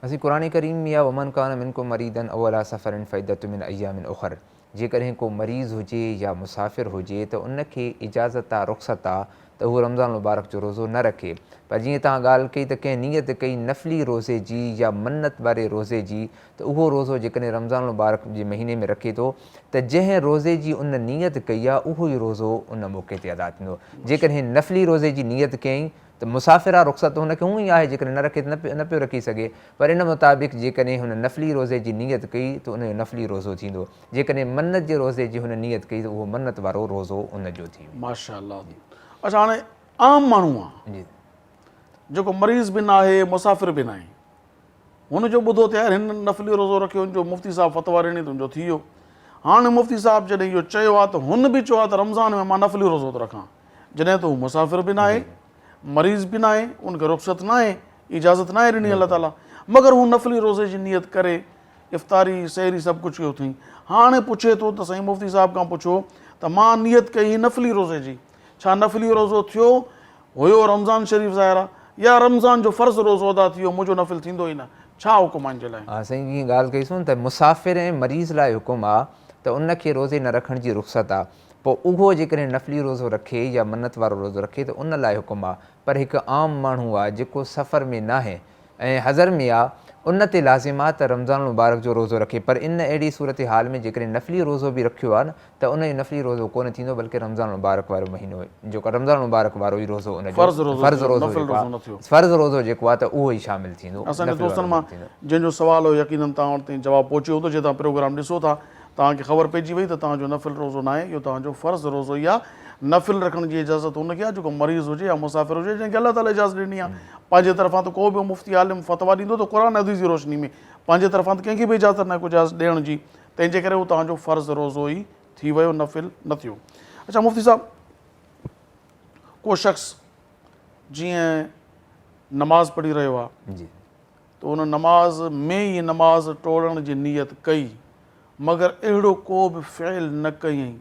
असीं क़ुरान करीम में या वमन कान मिनकुम मरीदन अव अला सफ़रन फ़इद्दतुम मिन अय्यामिन उख़र, जेकॾहिं को मरीज़ हुजे या मुसाफ़िर हुजे त उनखे इजाज़त आहे, रुख़्सत आहे त उहो रमज़ान मुबारक जो रोज़ो न रखे। पर जीअं तव्हां ॻाल्हि कई त कंहिं नियत कई नफ़ली रोज़े जी या मन्नत वारे रोज़े जी, त उहो रोज़ो जेकॾहिं रमज़ान मुबारक जे महीने में रखे थो त जंहिं रोज़े जी उन नियत कई आहे उहो ई रोज़ो उन मौक़े ते अदा थींदो। जेकॾहिं नफ़ली रोज़े जी नियत कयईं त मुसाफ़िर आहे, रुख़्सत हुनखे हूअं ई आहे, जेकॾहिं न रखे त न पियो रखी सघे, पर इन मुताबिक़ जेकॾहिं हुन नफ़ली रोज़े जी नियत कई त उनजो नफ़ली रोज़ो थींदो, जेकॾहिं मन्नत जे रोज़े जी हुन नियत कई त उहो मन्नत वारो रोज़ो उनजो थी वेंदो। माशाअल्लाह। अच्छा हाणे आम माण्हू आहे जी जेको मरीज़ बि न आहे, मुसाफ़िर बि न आहे, हुनजो ॿुधो त यार हिन नफ़ली रोज़ो रखियो, हुनजो मुफ़्ती साहिबु फ़तवा ॾिनी त हुनजो थी वियो। हाणे मुफ़्ती साहिबु जॾहिं इहो चयो आहे त हुन बि चयो आहे त रमज़ान में मां नफ़ली रोज़ो थो रखां, जॾहिं त हू मुसाफ़िर बि न आहे, मरीज़ बि न आहे, उनखे रुख़्सत न आहे, इजाज़त न आहे ॾिनी अल्लाह ताला, मगर हू नफ़ली रोज़े जी नियत करे इफ़्तारी सहरी सभु कुझु कयो अथई। हाणे पुछे थो त साईं मुफ़्ती साहिब खां पुछो त मां नियत कई नफ़ली रोज़े जी, छा नफ़ली रोज़ो थियो हुयो रमज़ान शरीफ़ ज़ाहिर आहे, या रमज़ान जो फ़र्ज़ु रोज़ो अदा थी वियो, मुंहिंजो नफ़िल थींदो ई न, छा हुकुम आहे जे लाइ? हा साईं, ईअं ॻाल्हि कईसूं त मुसाफ़िर ऐं मरीज़ लाइ हुकुम आहे त उनखे रोज़े न रखण जी रुख़्सत आहे, पोइ उहो जेकॾहिं नफ़ली रोज़ो रखे या मन्नत वारो रोज़ो रखे त उन लाइ हुकुम आहे। पर हिकु आम माण्हू आहे जेको सफ़र में न आहे ऐं हज़र में आहे, उन ते लाज़िम आहे त रमज़ान मुबारक जो रोज़ो रखे, पर इन अहिड़ी सूरत हाल में जेकॾहिं नफ़ली रोज़ो बि रखियो आहे न त उनजो नफ़ली रोज़ो कोन्ह थींदो, बल्कि रमज़ान मुबारक वारो महीनो जेको रमज़ान मुबारक वारो ई रोज़ो उनजो फ़र्ज़ु रोज़ो जेको आहे त उहो ई शामिलु थींदो। असांजे दोस्तनि मां जंहिंजो सुवाल हो यकीनन तव्हां वटि ताईं जवाबु पहुची वियो, जे तव्हां प्रोग्राम ॾिसो था तव्हांखे ख़बर पइजी वई त तव्हांजो नफ़िल रोज़ो न आहे, इहो तव्हांजो फ़र्ज़ु रोज़ो ई आहे। नफ़िल रखण जी इजाज़त हुनखे आहे जेको मरीज़ हुजे या मुसाफ़िर हुजे, जंहिंखे अल्लाह ताला इजाज़त ॾिनी आहे। पंहिंजे तरफ़ां त को बि मुफ़्ती आलिम फ़तवा ॾींदो त क़ुरान हदीस जी रोशनी में, पंहिंजे तरफ़ां त कंहिंखे बि इजाज़त न आहे को इजाज़त ॾियण जी, तंहिंजे करे उहो तव्हांजो फ़र्ज़ु रोज़ो ई थी वियो, नफ़िल न थियो। अच्छा मुफ़्ती साहिबु, को शख़्स जीअं नमाज़ पढ़ी रहियो आहे जी त उन नमाज़ में ई नमाज़ टोड़ण जी नियत कई, मगर अहिड़ो को बि फ़इल न कयईं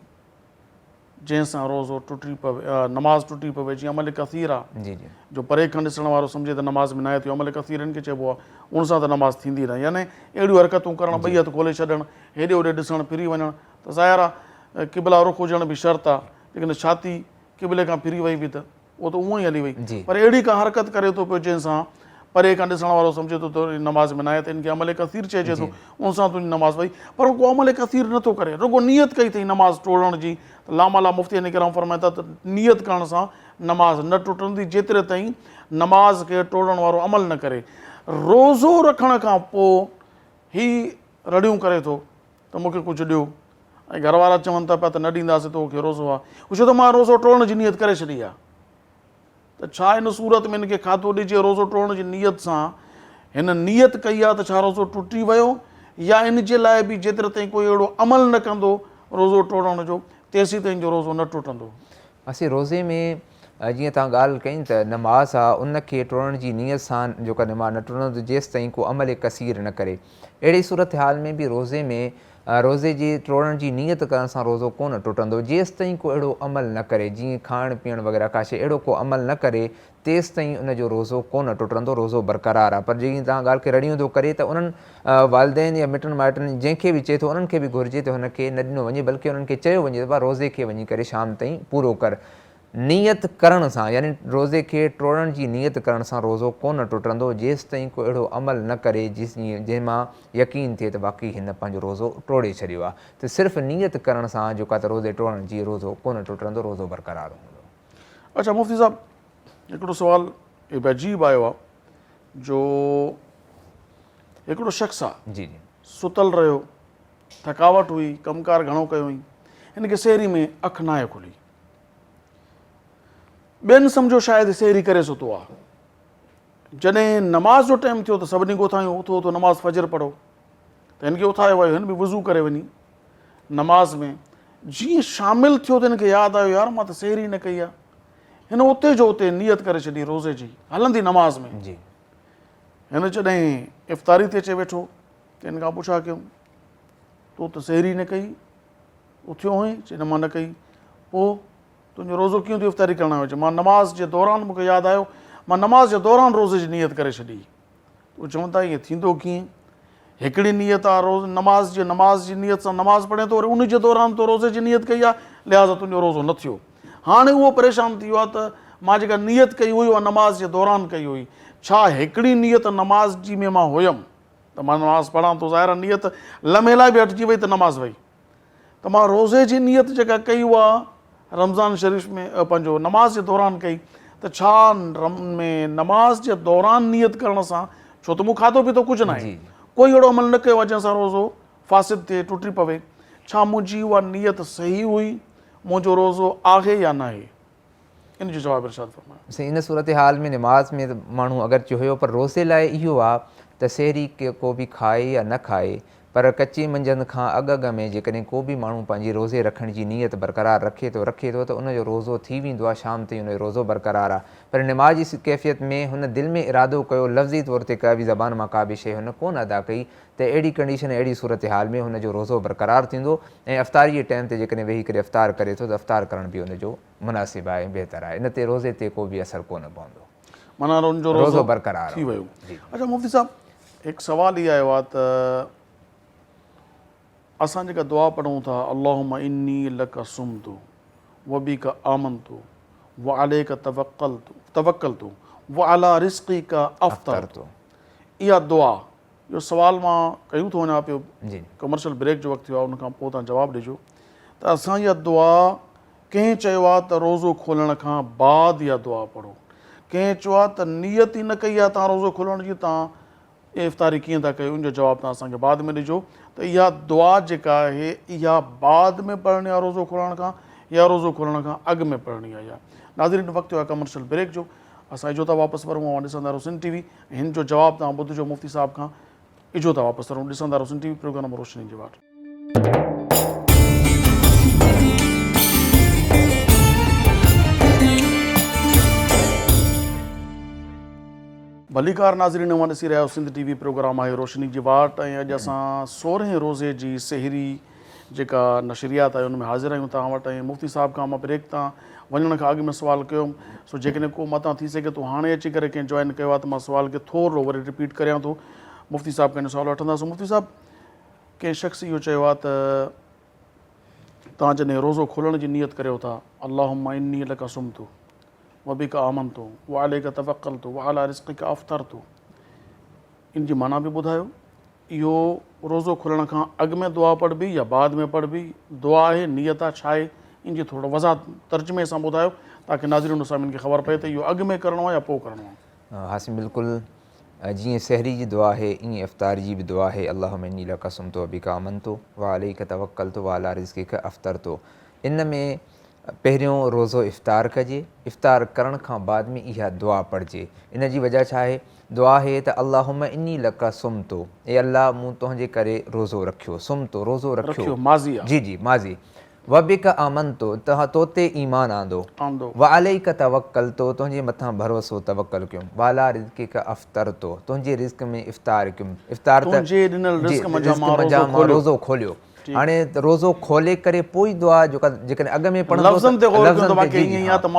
जंहिंसां रोज़ो टुटी पवे, नमाज़ टुटी पवे, जीअं अमल कसीर आहे जी जी जो परे खां ॾिसण वारो सम्झे त नमाज़ में न आहे थियो, अमल कसीरनि खे चइबो आहे, उन सां त नमाज़ थींदी न, यानी अहिड़ियूं हरकतूं करणु, ॿई हथ खोले छॾणु, हेॾे होॾे ॾिसणु, फिरी वञणु, त ज़ाहिर आहे क़िबला रुख़ हुजण बि शर्त आहे, लेकिन छाती क़िबले खां फिरी वई बि त उहो त उअं ई हली वई, जी। पर अहिड़ी का हरकत करे थो पियो जंहिंसां परे खां ॾिसण वारो सम्झे थो त नमाज़ में न आहे, त इनखे अमल कसीर चइजे थो, उन सां तुंहिंजी नमाज़ वई, पर को अमल कसीर नथो करे, रुॻो नियत कई अथई नमाज़ टोड़ण जी, त लामाला मुफ़्ती निकिरम फरमाए था त नियत करण सां नमाज़ न टुटंदी जेतिरे ताईं नमाज़ खे टोड़ण वारो अमल न करे। रोज़ो रखण खां पोइ ही रड़ियूं करे थो त मूंखे कुझु ॾियो, ऐं घर वारा चवनि था पिया त न ॾींदासीं तोखे रोज़ो आहे, छो त मां रोज़ो टोड़ण जी नियत करे छॾी आहे, त छा हिन सूरत में हिनखे खाधो ॾिजे रोज़ो टोड़ण जी नियत सां, हिन नियत कई आहे त छा रोज़ो टुटी वियो, या इन जे लाइ बि जेतिरे ताईं कोई अहिड़ो अमल न कंदो रोज़ो टोड़ण जो तेसीं ताईं जो रोज़ो न टुटंदो। असीं रोज़े में जीअं तव्हां ॻाल्हि कई त नमाज़ आहे उनखे टोड़ण जी नियत सां जेका नमाज़ न टुटंदो जेसि ताईं को अमल कसीर न करे। अहिड़ी सूरत हाल में बि रोज़े में रोज़े जी टोड़ण जी नियत करण सां रोज़ो कोन टुटंदो जेसि ताईं को अहिड़ो अमल न करे, जीअं खाइण पीअण वग़ैरह का शइ अहिड़ो को अमल न करे तेसि ताईं उनजो रोज़ो कोन टुटंदो, रोज़ो बरक़रार आहे। पर जीअं तव्हां ॻाल्हि खे रड़ियूं थो करे त उन्हनि वालदेन या मिटनि माइटनि जंहिंखे बि चए थो उन्हनि खे बि घुरिजे त हुनखे न ॾिनो वञे, बल्कि उन्हनि खे चयो वञे त रोज़े खे वञी करे शाम ताईं पूरो कर। नियत करण सां यानी रोज़े खे टोड़ण जी नियत करण सां रोज़ो कोन टुटंदो जेसि ताईं को अहिड़ो अमल न करे जंहिंमां यकीन थिए त बाक़ी हिन पंहिंजो रोज़ो टोड़े छॾियो आहे। त सिर्फ़ु नियत करण सां जेको आहे त रोज़े टोड़ण जी रोज़ो कोन टुटंदो, रोज़ो बरक़रार हूंदो। अच्छा मुफ़्ती साहब, हिकिड़ो सुवाल इहो बि अजीब आयो आहे जो हिकिड़ो शख़्स आहे जी जी सुतल रहियो, थकावट हुई, कमकार घणो कयो हुई, हिनखे सेहरी में अखि नाहे खुली, ॿियनि सम्झो शायदि सेहरी करे सुतो आहे, जॾहिं नमाज़ जो टाइम थियो त सभिनी खे उथायूं, उथो उथो नमाज़ फजर पढ़ो, त हिनखे उथायो वियो, हिन बि वज़ू करे वञी नमाज़ में, जीअं शामिलु थियो त हिनखे यादि आयो यार मां त सेहरी न कई आहे, हिन उते जो उते नियत करे छॾी रोज़े जी हलंदी नमाज़ में। जी हिन जॾहिं इफ़्तारी ते अचे वेठो त हिन खां पुछा कयूं तो त सेहरी न कई, उथियो हुई, चई न मां न कई, पोइ तुंहिंजो रोज़ो कीअं थियो इफ़्तारी करणु वियो, मां नमाज़ जे दौरान मूंखे यादि आयो मां नमाज़ जे दौरान रोज़े जी नियत करे छॾी। उहे चवनि था ईअं थींदो कीअं, हिकिड़ी नियत आहे रोज़ नमाज़ जी नियत सां नमाज़ पढ़े थो, वरी उन जे दौरान तो रोज़े जी नियत कई आहे, लिहाज़ा तुंहिंजो रोज़ो न थियो। हाणे उहो परेशान थी वियो आहे त मां जेका नियत कई हुई उहा नमाज़ जे दौरान कई हुई, छा हिकिड़ी नियत नमाज़ जी में मां हुयमि त मां नमाज़ पढ़ां थो, ज़ाहिर नियत लम्हे लाइ बि हटिजी वई त नमाज़ वई, त मां रोज़े जी नियत जेका कई उहा रमज़ान शरीफ़ में पंहिंजो नमाज़ जे दौरान कई, त छा में नमाज़ जे दौरान नियत करण सां, छो त मूं खाधो पीतो कुझु न आहे, कोई अहिड़ो अमल न कयो आहे जंहिंसां रोज़ो फासिद थिए टुटी पवे, छा मुंहिंजी उहा नियत सही हुई, मुंहिंजो रोज़ो आहे या न आहे, इन जो जवाबु इरशाद फरमायो। इन सूरत हाल में नमाज़ में माण्हू अगरि हुयो, पर रोज़े लाइ इहो आहे त सेहरी को बि खाए या न खाए, पर कची मंझंदि खां अॻु में जेकॾहिं को बि माण्हू पंहिंजी रोज़े रखण जी नियत बरक़रार रखे थो त उनजो रोज़ो थी वेंदो आहे, शाम ताईं उनजो रोज़ो बरक़रार आहे। पर नमाज़ जी कैफ़ियत में हुन दिलि में इरादो कयो, लफ़्ज़ी तौर ते का बि ज़बान मां का बि शइ हुन कोन अदा कई, त अहिड़ी कंडीशन अहिड़ी सूरत हाल में हुनजो रोज़ो बरक़रार थींदो, ऐं अफ़्तारी जे टाइम ते जेकॾहिं वेही करे अफ़्तार करे थो त अफ़्तार करण बि हुनजो मुनासिबु आहे, बहितर आहे, इन ते रोज़े ते को बि असरु कोन पवंदो, माना उनजो रोज़ो बरक़रार थी वियो। अच्छा मुफ़्ती साहब, हिकु सुवाल इहो आयो आहे त असां जेका दुआ पढ़ूं था अल्लाहुम्मा इन्नी लका सुम्तु व बिका आमनतु व अलैका तवक्कलतु व अला रिज़्क़िका अफ़्तरतु, इहा दुआ, इहो सुवाल मां कयूं थो वञा पियो, कमर्शियल ब्रेक जो वक़्तु थियो आहे, उनखां पोइ तव्हां जवाबु ॾिजो त असां इहा दुआ कंहिं चयो आहे त रोज़ो खोलण खां बाद इहा दुआ पढ़ो, कंहिं चयो आहे त नियत ई न कई आहे तव्हां रोज़ो खोलण जी, तव्हां इफ़्तारी कीअं था कयो, उनजो जवाबु तव्हां असांखे बाद में ॾिजो, त इहा दुआ जेका आहे इहा बाद में पढ़णी आहे रोज़ो खोलण खां या रोज़ो खोलण खां अॻु में पढ़णी आहे। नाज़रीन वक़्तु आहे कमर्शियल ब्रेक जो, असां इजो था वापसि वरूं, ॾिसंदा रहो सिंध टीवी, हिन जो जवाबु तव्हां ॿुधिजो मुफ़्ती साहिब खां, इजो था वापसि वरूं, ॾिसंदा रहो सिंध टीवी, प्रोग्राम रोशनी जी वाट। भलीकार नाज़रीन, मां ॾिसी रहिया आहियो सिंध टीवी, प्रोग्राम आहे रोशनी जी वाट, ऐं अॼु असां 16हें रोज़े जी सेहरी जेका नशरियात आहे उन में हाज़िर आहियूं तव्हां वटि। ऐं मुफ़्ती साहिब खां मां ब्रेक तां वञण खां अॻु में सुवाल कयुमि, सो जेकॾहिं को मतां थी सघे थो हाणे अची करे कंहिं जॉइन कयो आहे त मां सुवाल खे थोरो वरी रिपीट करियां थो। मुफ़्ती साहिब कंहिं सुवाल वठंदासीं। मुफ़्ती साहिब, कंहिं शख़्स इहो चयो आहे त तव्हां जॾहिं रोज़ो खोलण जी नियत करियो था, अल्लाहुम्मा इन्नी लका सुम्तु व बिका आमनतु व अलैका तवक्कलतु व अला रिज़्क़िका अफ़्तरतु, इन जी माना बि ॿुधायो। इहो रोज़ो खुलण खां अॻु में दुआ पढ़बी या बाद में पढ़बी? दुआ आहे, नियत आहे, छा आहे? इन जी थोरो वज़ाहत तर्जुमे सां ॿुधायो ताकी नाज़रीन सामिन खे ख़बर पए त इहो अॻु में करिणो आहे या पोइ करिणो आहे। हासिम, बिल्कुलु जीअं सहरी जी दुआ आहे ईअं इफ़्तार जी बि दुआ आहे। अल्लाहुम्मा इन्नी लका सुम्तु व बिका आमनतु व अलैका तवक्कलतु व अला रिज़्क़िका अफ़्तरतु। इन में पहिरियों रोज़ो इफ़्तार कजे, इफ़्तार करण खां बाद में इहा दुआ पढ़िजे। इन जी वजह छा आहे? दुआ आहे त अल्लाहुम्मा इन्नी लका सुम्तु, ए अल्लाह मूं तुंहिंजे करे रोज़ो रखियो, सुम्तु रोज़ो रखियो, माज़ी आहे। जी जी माज़ी। व बिका आमनतु, तव्हां तो ते ईमान आंदो, व अलैका तवक्कलतु, तुंहिंजे मथां भरोसो तवक्कल कयुमि, व अला रिज़्क़िका अफ़्तरतु, तुंहिंजे रिज़्क़ में इफ़्तार कयुमि। इफ़्तार त मां रोज़ो खोलियो। हाणे रोज़ो खोले करे पोइ दुआ जेकॾहिं अॻ में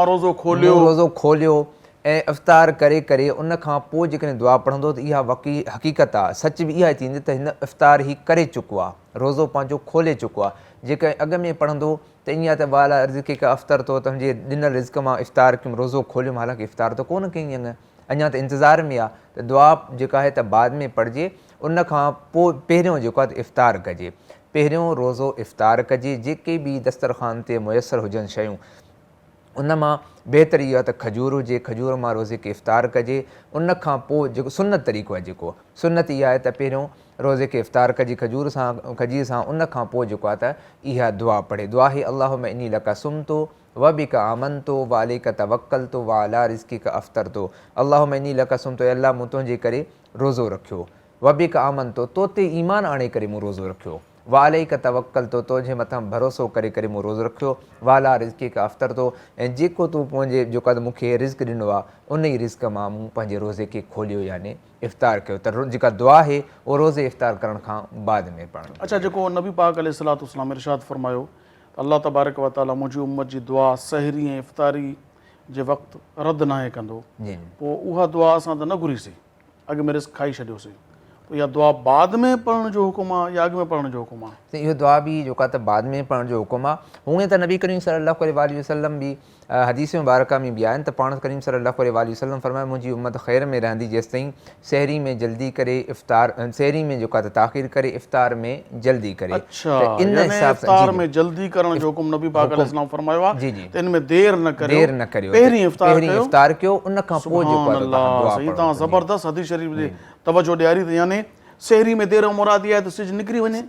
रोज़ो खोलियो ऐं इफ़्तार करे करे उन खां पोइ जेकॾहिं दुआ पढ़ंदो त इहा हक़ीक़त आहे, सच बि इहा थींदी त हिन इफ़्तार ही करे चुको आहे, रोज़ो पंहिंजो खोले चुको आहे। जेके अॻ में पढ़ंदो त ईअं त वाला रिज़्क़िका अफ़्तरतु, तुंहिंजे ॾिनल रिज़्क़ मां इफ़्तार कयुमि, रोज़ो खोलियुमि, हालांकि इफ़्तार त कोन कई अञा त इंतज़ार में आहे। त दुआ जेका आहे त बाद में पढ़िजे, उन खां पोइ पहिरियों जेको आहे त इफ़्तार कजे। पहिरियों रोज़ो इफ़्तार कजे, जेके बि दस्तरख़ान ते मुयसरु हुजनि शयूं उन मां बहितर इहो आहे त खजूर हुजे, खजूर मां रोज़े खे इफ़्तार कजे। उन खां पोइ जेको सुनत तरीक़ो आहे, जेको सुनत इहा आहे त पहिरियों रोज़े खे इफ़्तार कजे खजूर सां, उन खां पोइ जेको आहे त इहा दुआ पढ़े। दुआ ही अल्लाहुम्मा इन्नी लका सुम्तु व बिका आमनतु व अलैका तवक्कलतु व अला रिज़्क़िका अफ़्तरतु। अल्लाहुम्मा इन्नी लका सुम्तु, ए अल्लाह मूं तुंहिंजे करे रोज़ो रखियो, व बिका आमनतु, तो ते ईमान आणे करे मूं रोज़ो रखियो, व अलैका तवक्कलतु, तुंहिंजे मथां भरोसो करे करे मूं रोज़ो रखियो, व अला रिज़्क़िका अफ़्तरतु, ऐं जेको तूं पंहिंजे जेको आहे मूंखे रिज़्क़ ॾिनो आहे उन ई रिज़्क़ मां मूं पंहिंजे रोज़े खे खोलियो, यानी इफ़्तार कयो। त जेका दुआ आहे उहो रोज़े इफ़्तार करण खां बाद में पढ़णु। अच्छा, जेको नबी पाक अलैहिस्सलाम इरशाद फ़रमायो त अल्लाह तबारक व तआला मुंहिंजी उम्मत जी दुआ सहरी ऐं इफ़्तारी जे वक़्तु रद्द नाहे कंदो, पोइ उहा दुआ असां त न घुरीसीं, अॻु में रिज़्क़ खाई छॾियोसीं, इहा दुआ बाद में पढ़ण जो हुकुम आहे या अॻु में पढ़ण जो हुकुम आहे? त इहो दुआ बि जेको आहे त बाद में पढ़ण जो हुकुम आहे। हूअं त नबी करीम सल्लल्लाहु अलैहि वसल्लम बि हदीस मुबारका में बि आहिनि त पाण करीम सल्लल्लाहु अलैहि वसल्लम फरमायो, मुंहिंजी उम्मत ख़ैर में रहंदी जेसिताईं सहरी में जल्दी करे इफ़्तार, सहरी में जेको आहे त ताख़ीर करे, इफ़्तार में जल्दी करे। अच्छा, इफ़्तार में जल्दी करण जो हुकुम नबी पाक अलैहिस्सलाम फरमायो आहे। जी जी, त इन में देर न करियो, पहिरीं इफ़्तार कयो, उन खां पोइ जेको आहे दुआ पढ़ो। तव्हां ज़बरदस्त हदीस शरीफ़ ते तवजो ॾियारी त यानी सहरी में देर मुराद इहा आहे त सिज निकिरी वञे?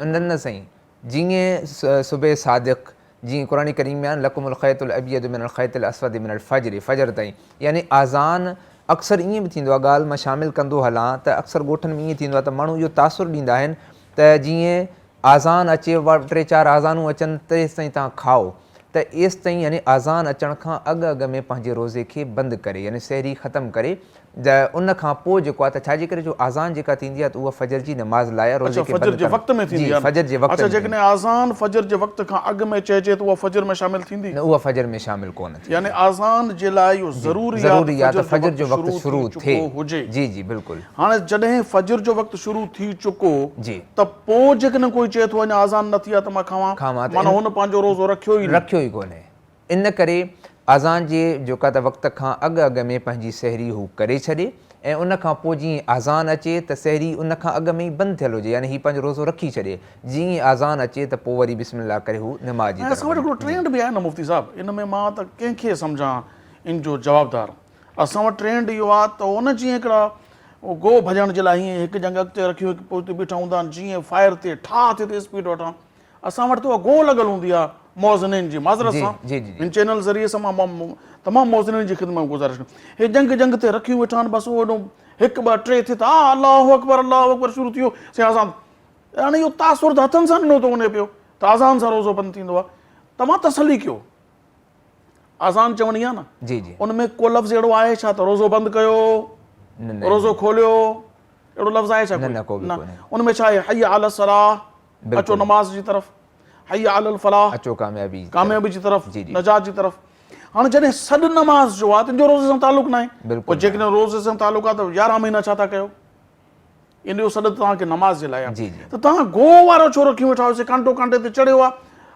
न साईं, जीअं सुबह सादिक़, जीअं क़ुरान करीम में आहे लकुमुल ख़ैतुल अबयदु मिनल ख़ैतिल अस्वदि मिनल फ़ज्र, फ़ज्र ताईं, यानी आज़ान अक्सर ईअं बि थींदो आहे, ॻाल्हि मां शामिलु कंदो हलां त अक्सर ॻोठनि में ईअं थींदो आहे त माण्हू इहो तासुरु ॾींदा आहिनि त जीअं आज़ान अचे, 3-4 आज़ानूं अचनि तेसिताईं तव्हां खाओ, त एसि ताईं यानी आज़ान अचण खां अॻु में पंहिंजे रोज़े खे बंदि करे, यानी सहरी ख़तमु करे, उन खां पोइ जेको आहे त छाजे करे जो आज़ान जेका थींदी आहे त उहा फजर जी नमाज़ लाइ रोज़े खे फजर जे वक़्त में थींदी आहे। फजर जे वक़्त में, जेकॾहिं आज़ान फजर जे वक़्त खां अॻु में चइजे त उहा फजर में शामिल थींदी? न, उहा फजर में शामिल कोन थी, यानी आज़ान जे लाइ इहो ज़रूरी आहे त फजर जो वक़्तु शुरू थिए हुजे। जी जी बिल्कुलु। हाणे जॾहिं फजर जो वक़्तु शुरू थी चुको जी, त पोइ जेकॾहिं कोई चए थो अञा आज़ान न थी आहे त मां खावां, माना हुन पंहिंजो रोज़ो रखियो ई कोन्हे। इन करे आज़ान जे जेका त वक़्त खां अॻु में पंहिंजी सहरी हू करे छॾे, ऐं उन खां पोइ जीअं आज़ान अचे त सहरी उन खां अॻु में ई बंदि थियल हुजे, यानी हीउ पंहिंजो रोज़ो रखी छॾे। जीअं आज़ान अचे त पोइ वरी बिस्मिल्लाह करे हू नमाज़ जी। असां वटि हिकिड़ो ट्रेंड बि आहे न मुफ़्ती साहिबु, इन में मां त कंहिंखे सम्झां इन जो जवाबदार। असां वटि ट्रेंड इहो आहे त उन जीअं हिकिड़ा गो भॼण जे लाइ हीअं हिकु जंग अॻिते रखियो, हिकु पोइ बीठा हूंदा आहिनि, जीअं फायर ते ठाह थिए ते स्पीड वठां। असां वटि त उहा गो लॻल हूंदी आहे मौज़निन जी, माज़रत सां इन चैनल ज़रिए सां मां तमामु मौज़निन जी ख़िदमत गुज़ारिश कयूं। हे जंग ते रखियूं वेठा आहिनि, बसि उहो 1 2 3 थिए त अल्लाहु अकबर शुरू थी वियो से आज़ान, हाणे इहो तासुर त हथनि सां ॾिनो थो वञे पियो त आज़ान सां रोज़ो बंदि थींदो आहे। तव्हां तसली कयो, आज़ान चवणी आहे न, जी जी, उन में को लफ़्ज़ अहिड़ो आहे छा त रोज़ो बंदि कयो, रोज़ो खोलियो, अहिड़ो लफ़्ज़ आहे छा? न, उन में छा आहे हय्य अला सलाह, अचो नमाज़ जी तरफ़। हय्या अलल फलाह, अचो कामयाबी कामयाबी जी तरफ़, जी, जी। नजात जी तरफ़। हाणे जॾहिं सॾु नमाज़ जो आहे तुंहिंजो रोज़े सां तालुक़ु न आहे, बिल्कुलु पोइ जेकॾहिं रोज़े सां तालुक़ु आहे त 11 महीना छा था कयो? इन जो सॾु तव्हांखे नमाज़ जे लाइ आहे। जी, जी। त तव्हां गो वारो छो रखी वेठा हुयोसीं, कांटो कांटे ते चढ़ियो आहे,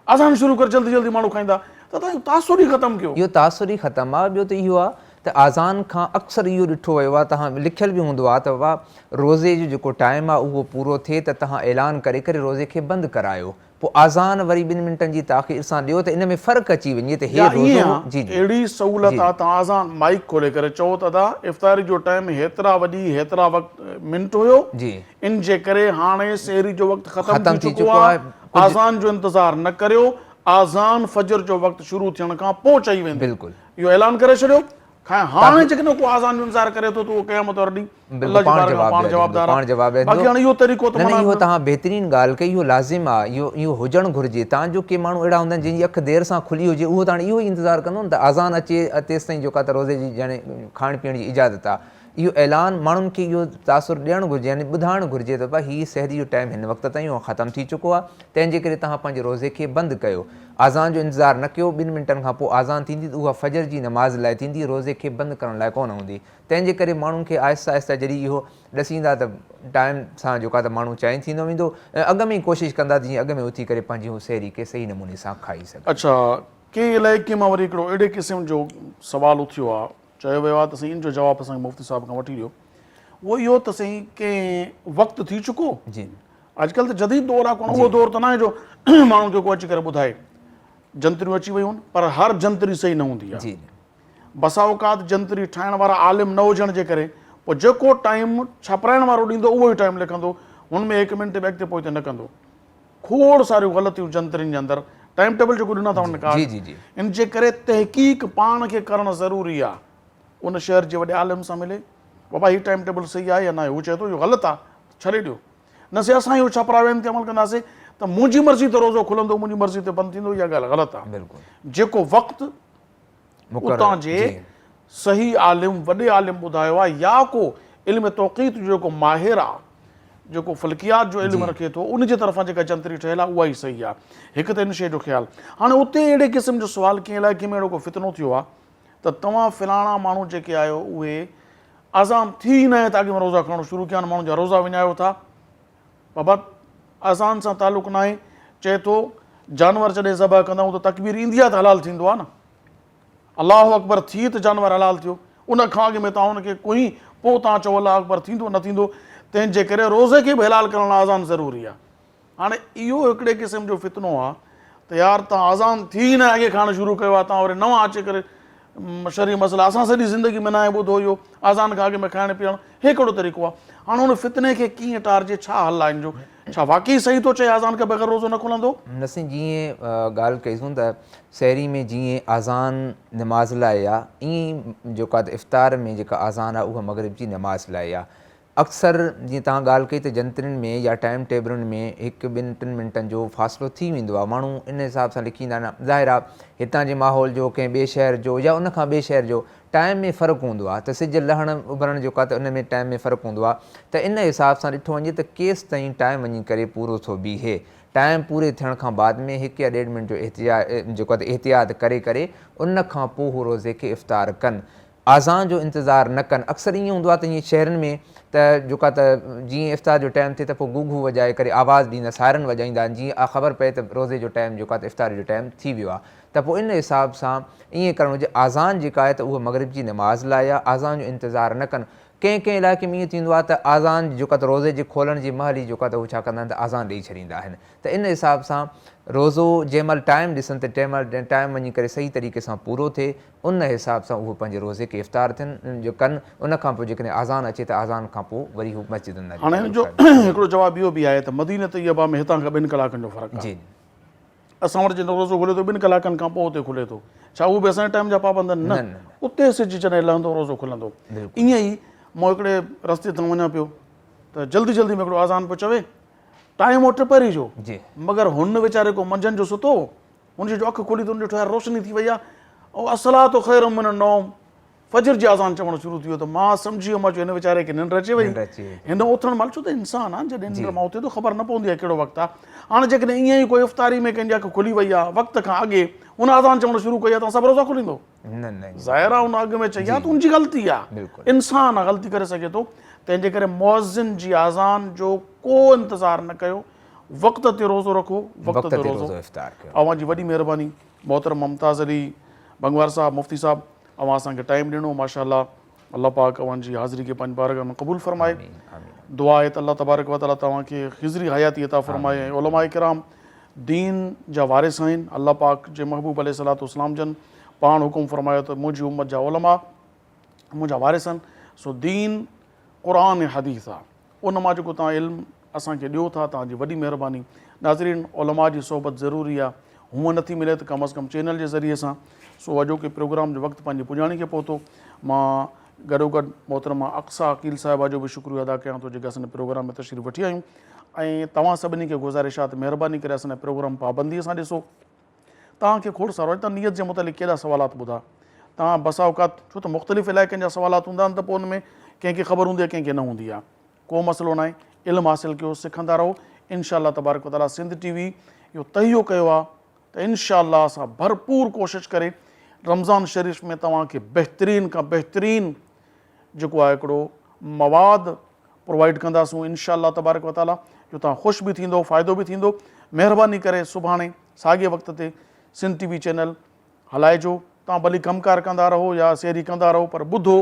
अज़ान शुरू कर, जल्दी जल्दी माण्हू खाईंदा, त तव्हां तासुर ई ख़तमु कयो। इहो तासुर ई ख़तमु आहे। ॿियो त इहो आहे त आज़ान खां अक्सर इहो ॾिठो वियो आहे, तव्हां लिखियलु बि हूंदो आहे त वाह रोज़े जो जेको टाइम आहे उहो पूरो थिए त तव्हां ऐलान करे करे रोज़े खे बंदि करायो, पोइ आज़ान वरी 2 मिंटनि जी ताख़ीर सां ॾियो त इन में फ़र्क़ु अची वञे त हे रोज़ो। जी जी, अहिड़ी सहूलियत आहे, तव्हां अज़ान माइक खोले करे चओ त दादा इफ़्तारी जो टाइम हेतिरा वॾी हेतिरा वक़्तु मिंट हुयो, जी इन जे करे हाणे सहरी जो वक़्तु ख़तमु ख़तमु थी थी चुको चुको आहे, आहे। आज़ान जो इंतज़ारु न करियो, आज़ान फजर जो वक़्तु शुरू थियण खां पोइ चई वेंदी। बिल्कुलु इहो ऐलान करे छॾियो। हाणे जेकॾहिं को आज़ान जो इंतज़ारु करे थो त उहो क़यामत वारे ॾींहुं अल्लाह जी बारगाह में पाण जवाबदार आहे। बाक़ी हाणे इहो तरीक़ो त न इहो तव्हां बहितरीनु ॻाल्हि कई, इहो लाज़िम आहे, इहो हुजणु घुरिजे। तव्हांजो के माण्हू अहिड़ा हूंदा आहिनि जंहिंजी अखि देरि सां खुली हुजे, उहो त हाणे इहो ई इंतज़ारु कंदो न त आज़ान अचे तेसि ताईं जेका त रोज़े जी ॼणे खाइण पीअण जी इजाज़त आहे। इहो ऐलान माण्हुनि खे इहो तासुर ॾियणु घुरिजे, यानी ॿुधाइणु घुरिजे त भाई हीअ सहरी जो टाइम हिन वक़्त ताईं ख़तमु थी चुको आहे, तंहिंजे करे तव्हां पंहिंजे रोज़े खे बंदि कयो, आज़ान जो इंतज़ारु न कयो। 2 मिंटनि खां पोइ आज़ान थींदी त उहा फजर जी नमाज़ लाइ थींदी, रोज़े खे बंदि करण लाइ कोन हूंदी। तंहिंजे करे माण्हुनि खे आहिस्ता आहिस्ता जॾहिं इहो ॾसींदा त टाइम सां जेको आहे त माण्हू चैन थींदो वेंदो, ऐं अॻ में ई कोशिशि कंदा जीअं अॻ में उथी करे पंहिंजी हू सहरी खे सही नमूने सां खाई सघे। अच्छा, कंहिं इलाइक़े मां वरी हिकिड़ो अहिड़े क़िस्म जो सुवालु उथियो आहे, चयो वियो आहे त साईं इन जो जवाबु असांखे मुफ़्ती साहिब खां वठी ॾियो। उहो इहो त साईं कंहिं वक़्तु थी चुको, जी अॼुकल्ह त जदीद दौरु आहे, कोन उहो दौरु त न आहे जो माण्हुनि खे को अची करे ॿुधाए। जंतरियूं अची वियूं आहिनि, पर हर जंतरी सही न हूंदी आहे। जी बसा औकात जंतरी ठाहिण वारा आलिम न हुजण जे करे पोइ जेको टाइम छापराइण वारो ॾींदो उहो ई टाइम लिखंदो, हुन में 1 मिंट बि अॻिते पोइते न कंदो। खोड़ सारियूं ग़लतियूं जंतरियुनि जे अंदरि, टाइम टेबल जेको ॾिनो अथव जी जी जी, इन जे करे तहक़ीक़ पाण खे करणु ज़रूरी आहे। उन शहर जे वॾे आलिम सां मिले, बाबा हीउ टाइम टेबल सही आहे या न आहे, हू चए थो इहो ग़लति आहे, छॾे ॾियो। न से असां इहो छापरा वेन ते अमल कंदासीं त मुंहिंजी मर्ज़ी ते रोज़ो खुलंदो, मुंहिंजी मर्ज़ी ते बंदि थींदो, इहा ॻाल्हि ग़लति आहे। बिल्कुलु जेको वक़्तु उतां जे सही आलिम वॾे आलिम ॿुधायो आहे, या को इल्म तौक़ीत जो जेको माहिर आहे, जेको फ़ल्कियात जो इल्मु रखे थो, उन जे तरफ़ां जेका जंतरी ठहियलु आहे उहा ई सही आहे। हिकु त इन शइ जो ख़्यालु। हाणे उते अहिड़े क़िस्म जो सुवालु कंहिं इलाइक़े में अहिड़ो को फितनो थियो आहे त तव्हां फ़लाणा माण्हू जेके आहियो उहे अज़ान थी न आहे त अॻु में रोज़ा खणणु शुरू कया आहिनि, माण्हुनि जा रोज़ा विञायो था। बाबा अज़ान सां तालुक़ु न आहे, चए थो जानवर जॾहिं ज़बह कंदा आहियूं त तकबीर ईंदी आहे त हलाल थींदो आहे न, अलाहु अकबर थी त जानवर हलाल थियो, उन खां अॻु में तव्हां हुनखे कोई पोइ तव्हां चओ अलाहु अकबर थींदो न थींदो, तंहिंजे करे रोज़े खे बि हलाल करण लाइ अज़ान ज़रूरी आहे। हाणे इहो हिकिड़े क़िस्म जो फितनो आहे त यार तव्हां अज़ान थी न अॻे खाइणु शुरू कयो आहे, तव्हां वरी नवां अची करे शरी मसइला, असां सॼी ज़िंदगी में न आहे ॿुधो इहो अज़ान खां अॻु में खाइणु पीअणु, हे हिकिड़ो तरीक़ो आहे। हाणे हुन फितने खे कीअं टारिजे, छा हल आहे हिन जो? छा वाक़ई सही थो चए अज़ान खां बग़ैर रोज़ो न खुलंदो? न साईं, जीअं ॻाल्हि कईसूं त सहरी में जीअं आज़ान नमाज़ लाइ आहे, ईअं जेका त इफ़्तार में जेका आज़ान आहे उहा मग़रिब जी नमाज़ लाइ आहे। अक्सर जीअं तव्हां ॻाल्हि कई त जंतरियुनि में या टाइम टेबलुनि में 1-2-3 मिंटनि जो फ़ासिलो थी वेंदो आहे, माण्हू इन हिसाब सां लिखींदा आहिनि। ज़ाहिर आहे हितां जे माहौल जो, कंहिं ॿिए शहर जो या उन खां ॿिए शहर जो टाइम में फ़र्क़ु हूंदो आहे, त सिज लहण उभरण जेको आहे त उन में टाइम में फ़र्क़ु हूंदो आहे, त इन हिसाब सां ॾिठो वञे त केसि ताईं टाइम वञी करे पूरो थो बीहे। टाइम पूरे थियण खां बाद में 1 या 1.5 मिंट जो जेको आहे एहतियात करे उन खां पोइ हू रोज़े खे इफ़्तार कनि, आज़ान जो इंतज़ारु न कनि। अक्सर ईअं हूंदो आहे त ईअं शहरनि में त जेका त जीअं इफ़्तार जो टाइम थिए त पोइ गुगू वॼाए करे आवाज़ु ॾींदा, सायरन वॼाईंदा आहिनि, जीअं ख़बर पए त रोज़े जो टाइम जेको आहे त इफ़्तार जो टाइम थी वियो आहे। त पोइ इन हिसाब सां ईअं करणु हुजे। आज़ान जेका आहे त उहा मग़रिब जी नमाज़ लाइ आहे, आज़ान जो इंतज़ारु न कनि। कंहिं इलाइक़े में ईअं थींदो आहे त आज़ान जेका त रोज़े जे खोलण जी महिल ई जेका त हू छा कंदा आहिनि त आज़ान ॾेई छॾींदा आहिनि। त इन हिसाब सां रोज़ो जंहिं महिल टाइम ॾिसनि त टाइम वञी करे सही तरीक़े सां पूरो थिए, उन हिसाब सां उहो पंहिंजे रोज़े खे इफ़्तार थियनि जो कनि। उन खां पोइ जेकॾहिं आज़ान अचे त आज़ान खां पोइ वरी हू मस्जिदुनि में। हाणे हिन जो हिकिड़ो जवाबु इहो बि आहे त मदीने तैयबा में हितां खां 2 कलाकनि जो फ़र्क़ु आहे। जी, असां वटि जॾहिं रोज़ो खुले थो 2 कलाकनि खां पोइ उते खुले थो, छा उहे बि असांजे टाइम जा पाबंद आहिनि? न, उते सिज जॾहिं लहंदो रोज़ो खुलंदो। ईअं ई मां हिकिड़े रस्ते तां वञा पियो त जल्दी जल्दी में हिकिड़ो आज़ान पियो चवे, टाइम हो 2 जो, मगर हुन वीचारे को मंझंदि जो सुतो, हुनजी जो अखि खुली त हुन ॾिठो यार रोशनी थी वई आहे, ऐं असलातो ख़ैरुम मिनन नौम, फजर जी आज़ान चवणु शुरू थी वियो त मां सम्झी वियो, मां चयो हिन वीचारे खे निंड अचे वई, निंड अची वई। हिन उथण महिल, छो त इंसानु आहे जॾहिं निंड मां उथे थो ख़बर न पवंदी आहे कहिड़ो वक़्तु आहे। हाणे जेकॾहिं ईअं ई कोई इफ़्तारी में कंहिंजी अखि खुली वई आहे वक़्त खां अॻे हुन आज़ान चवणु शुरू कई आहे त असां भरोसा खोलींदो? न ज़ाहिर आहे हुन अॻु में चई आहे त उनजी ग़लती आहे, बिल्कुलु। इंसानु आहे, ग़लती करे सघे थो। तंहिंजे करे मुअज़्ज़िन जी आज़ान जो को इंतज़ारु न कयो, वक़्त ते रोज़ो रखो, वक़्त ते रोज़ो इफ़्तार कयो। अवां जी वॾी महिरबानी। मोहतरम मुमताज़ अली बंगवार साहब, मुफ़्ती साहब, अवां असांखे टाइम ॾिनो, माशाअल्लाह। अल्लाह पाक अवां जी हाज़िरी खे पंहिंजी बारगाह में क़बूल फ़रमाए। दुआ आहे त अल्लाह तबारक व तआला तव्हांखे ख़िज़री हयाती अता फ़रमाए ऐं उलमा किराम दीन जा वारिस आहिनि। अल्लाह पाक जे महबूब अलैहिस्सलातु वस्सलाम जन पाण हुकुम फ़रमायो त मुंहिंजी उम्मत जा उलमा मुंहिंजा वारिस आहिनि। सो दीन क़ुरान ऐं हदीस आहे, उन मां जेको तव्हां इल्मु असांखे ॾियो था, तव्हांजी वॾी महिरबानी। नाज़रीन, उलमा जी सोबत ज़रूरी आहे, हूअं नथी मिले त कम अज़ कम चैनल जे ज़रिए सां। सो अॼोके प्रोग्राम जो वक़्तु पंहिंजी पुॼाणी खे पहुतो। मां गॾोगॾु मोहतरमा अक्सा अकील साहिबा जो बि शुक्रिया अदा कयां थो जेके असांजे प्रोग्राम में तशरीफ़ वठी आयूं। ऐं तव्हां सभिनी खे गुज़ारिश आहे त महिरबानी करे असांजा प्रोग्राम पाबंदीअ सां ॾिसो। तव्हांखे खोड़ सारो आहे, तव्हां नियत जे मुतालिक़ केॾा सवालात ॿुधा तव्हां बसा औक़ात, छो त मुख़्तलिफ़ इलाइक़नि जा सवालात हूंदा आहिनि त पोइ उन में कंहिंखे ख़बर हूंदी आहे, कंहिंखे न हूंदी आहे। को मसइलो न आहे, इल्मु हासिलु कयो, सिखंदा रहो। इंशाअल्लाह तबारक व तआला सिंध टीवी इहो तहियो कयो आहे त इंशाअल्लाह असां भरपूर कोशिशि करे रमज़ान शरीफ़ में तव्हांखे बहितरीन खां बहितरीन जेको आहे हिकिड़ो मवाद प्रोवाइड कंदासूं इंशाअल्लाह तबारक व तआला, जो तव्हां ख़ुशि बि थींदो, फ़ाइदो बि थींदो। महिरबानी करे सुभाणे साॻिए वक़्त ते सिंध टीवी चैनल हलाइजो। तव्हां भली कमकार कंदा रहो या सेरी कंदा रहो, पर ॿुधो,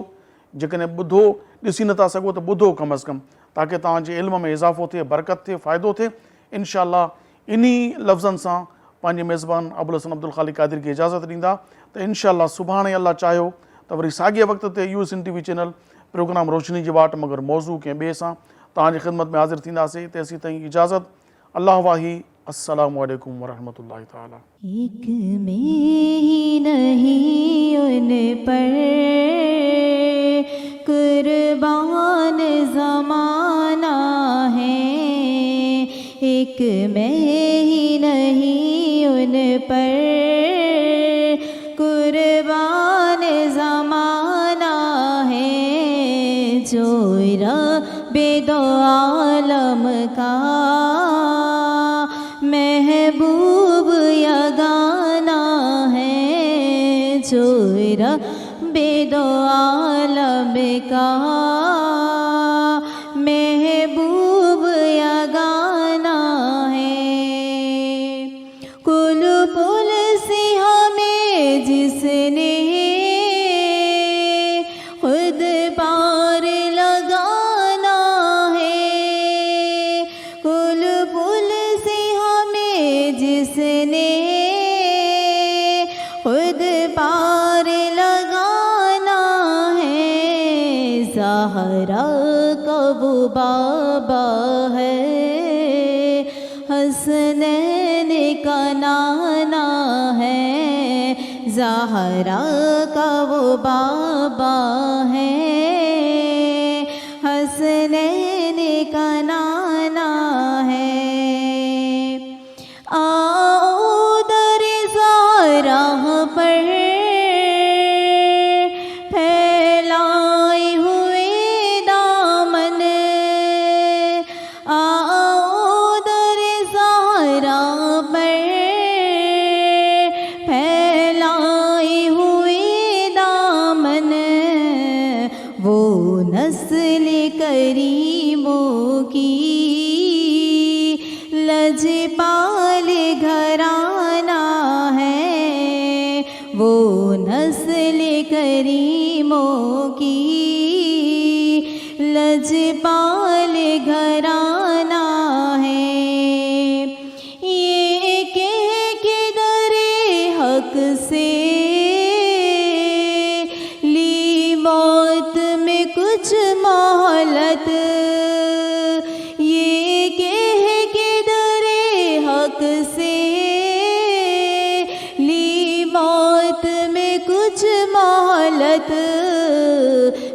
जेकॾहिं ॿुधो ॾिसी नथा सघो त ॿुधो कम अज़ कम, ताकी तव्हांजे इल्म में इज़ाफ़ो थिए, बरकत थिए, फ़ाइदो थिए। इंशाअल्लाह इन्ही लफ़्ज़नि सां पंहिंजे मेज़बान अबुल हसन अब्दुल ख़ालिक़ क़ादिर खे इजाज़त ॾींदा त इंशाअल्लाह सुभाणे अल्लाह चाहियो त वरी साॻिए वक़्त ते इहो सिंध टीवी चैनल प्रोग्राम रोशनी जी वाट मगर मौज़ू कंहिं ॿिए सां तव्हांजी ख़िदमत में हाज़िर थींदासीं। तेसीं ताईं इजाज़त। अल्लाह वाही, अस्सलामु अलैकुम वरहमतुल्लाहि ताला। एक में ही नहीं उन पर कुर्बान ज़माना है, एक में ही नहीं उन पर कुर्बान ज़माना है, जो रब्बे दो आलम का महबूब यगाना है, जो रब्बे दो आलम का महबूब यगाना है। कुल पुल से हमें जिसने खुद पार लगाना है, कुल पुल से हमें जिसने खुद पार लगाना है, ज़हरा का वो बाबा है, हसनैन का नाना है, ज़हरा का वो बाबा है, हसनैन का नाना है। आओ दर ज़हरा पर फैलाए हुए दामन, आओ दर ज़हरा पर फैलाए हुए दामन, वो नस्ल करीमों की लजपाल घराना है, वो नस्ल करीमों की लजपाल घराना है। ये कह के दरे हक से ली मौत में कुछ मोहलत, ये कह के दरे हक से ली मौत में कुछ मोहलत,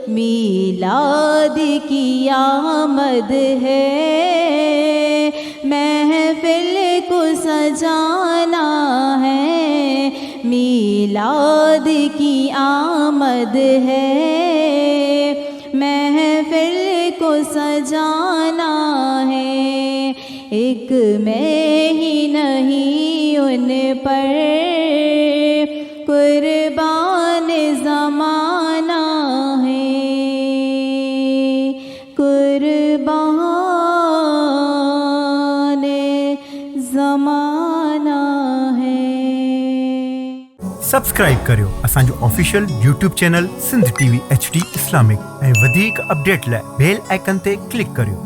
मीलाद की आमद है, महफिल को सजाना है, میلاد کی آمد ہے، محفل کو سجانا ہے، ایک میں ہی نہیں ان پر قربان زمانہ ہے، قربان زمانہ ہے۔ سبسکرائب करियो असांजो official YouTube channel Sindh TV HD Islamic ऐं वधीक अपडेट लाइ बेल आइकन ते क्लिक करियो।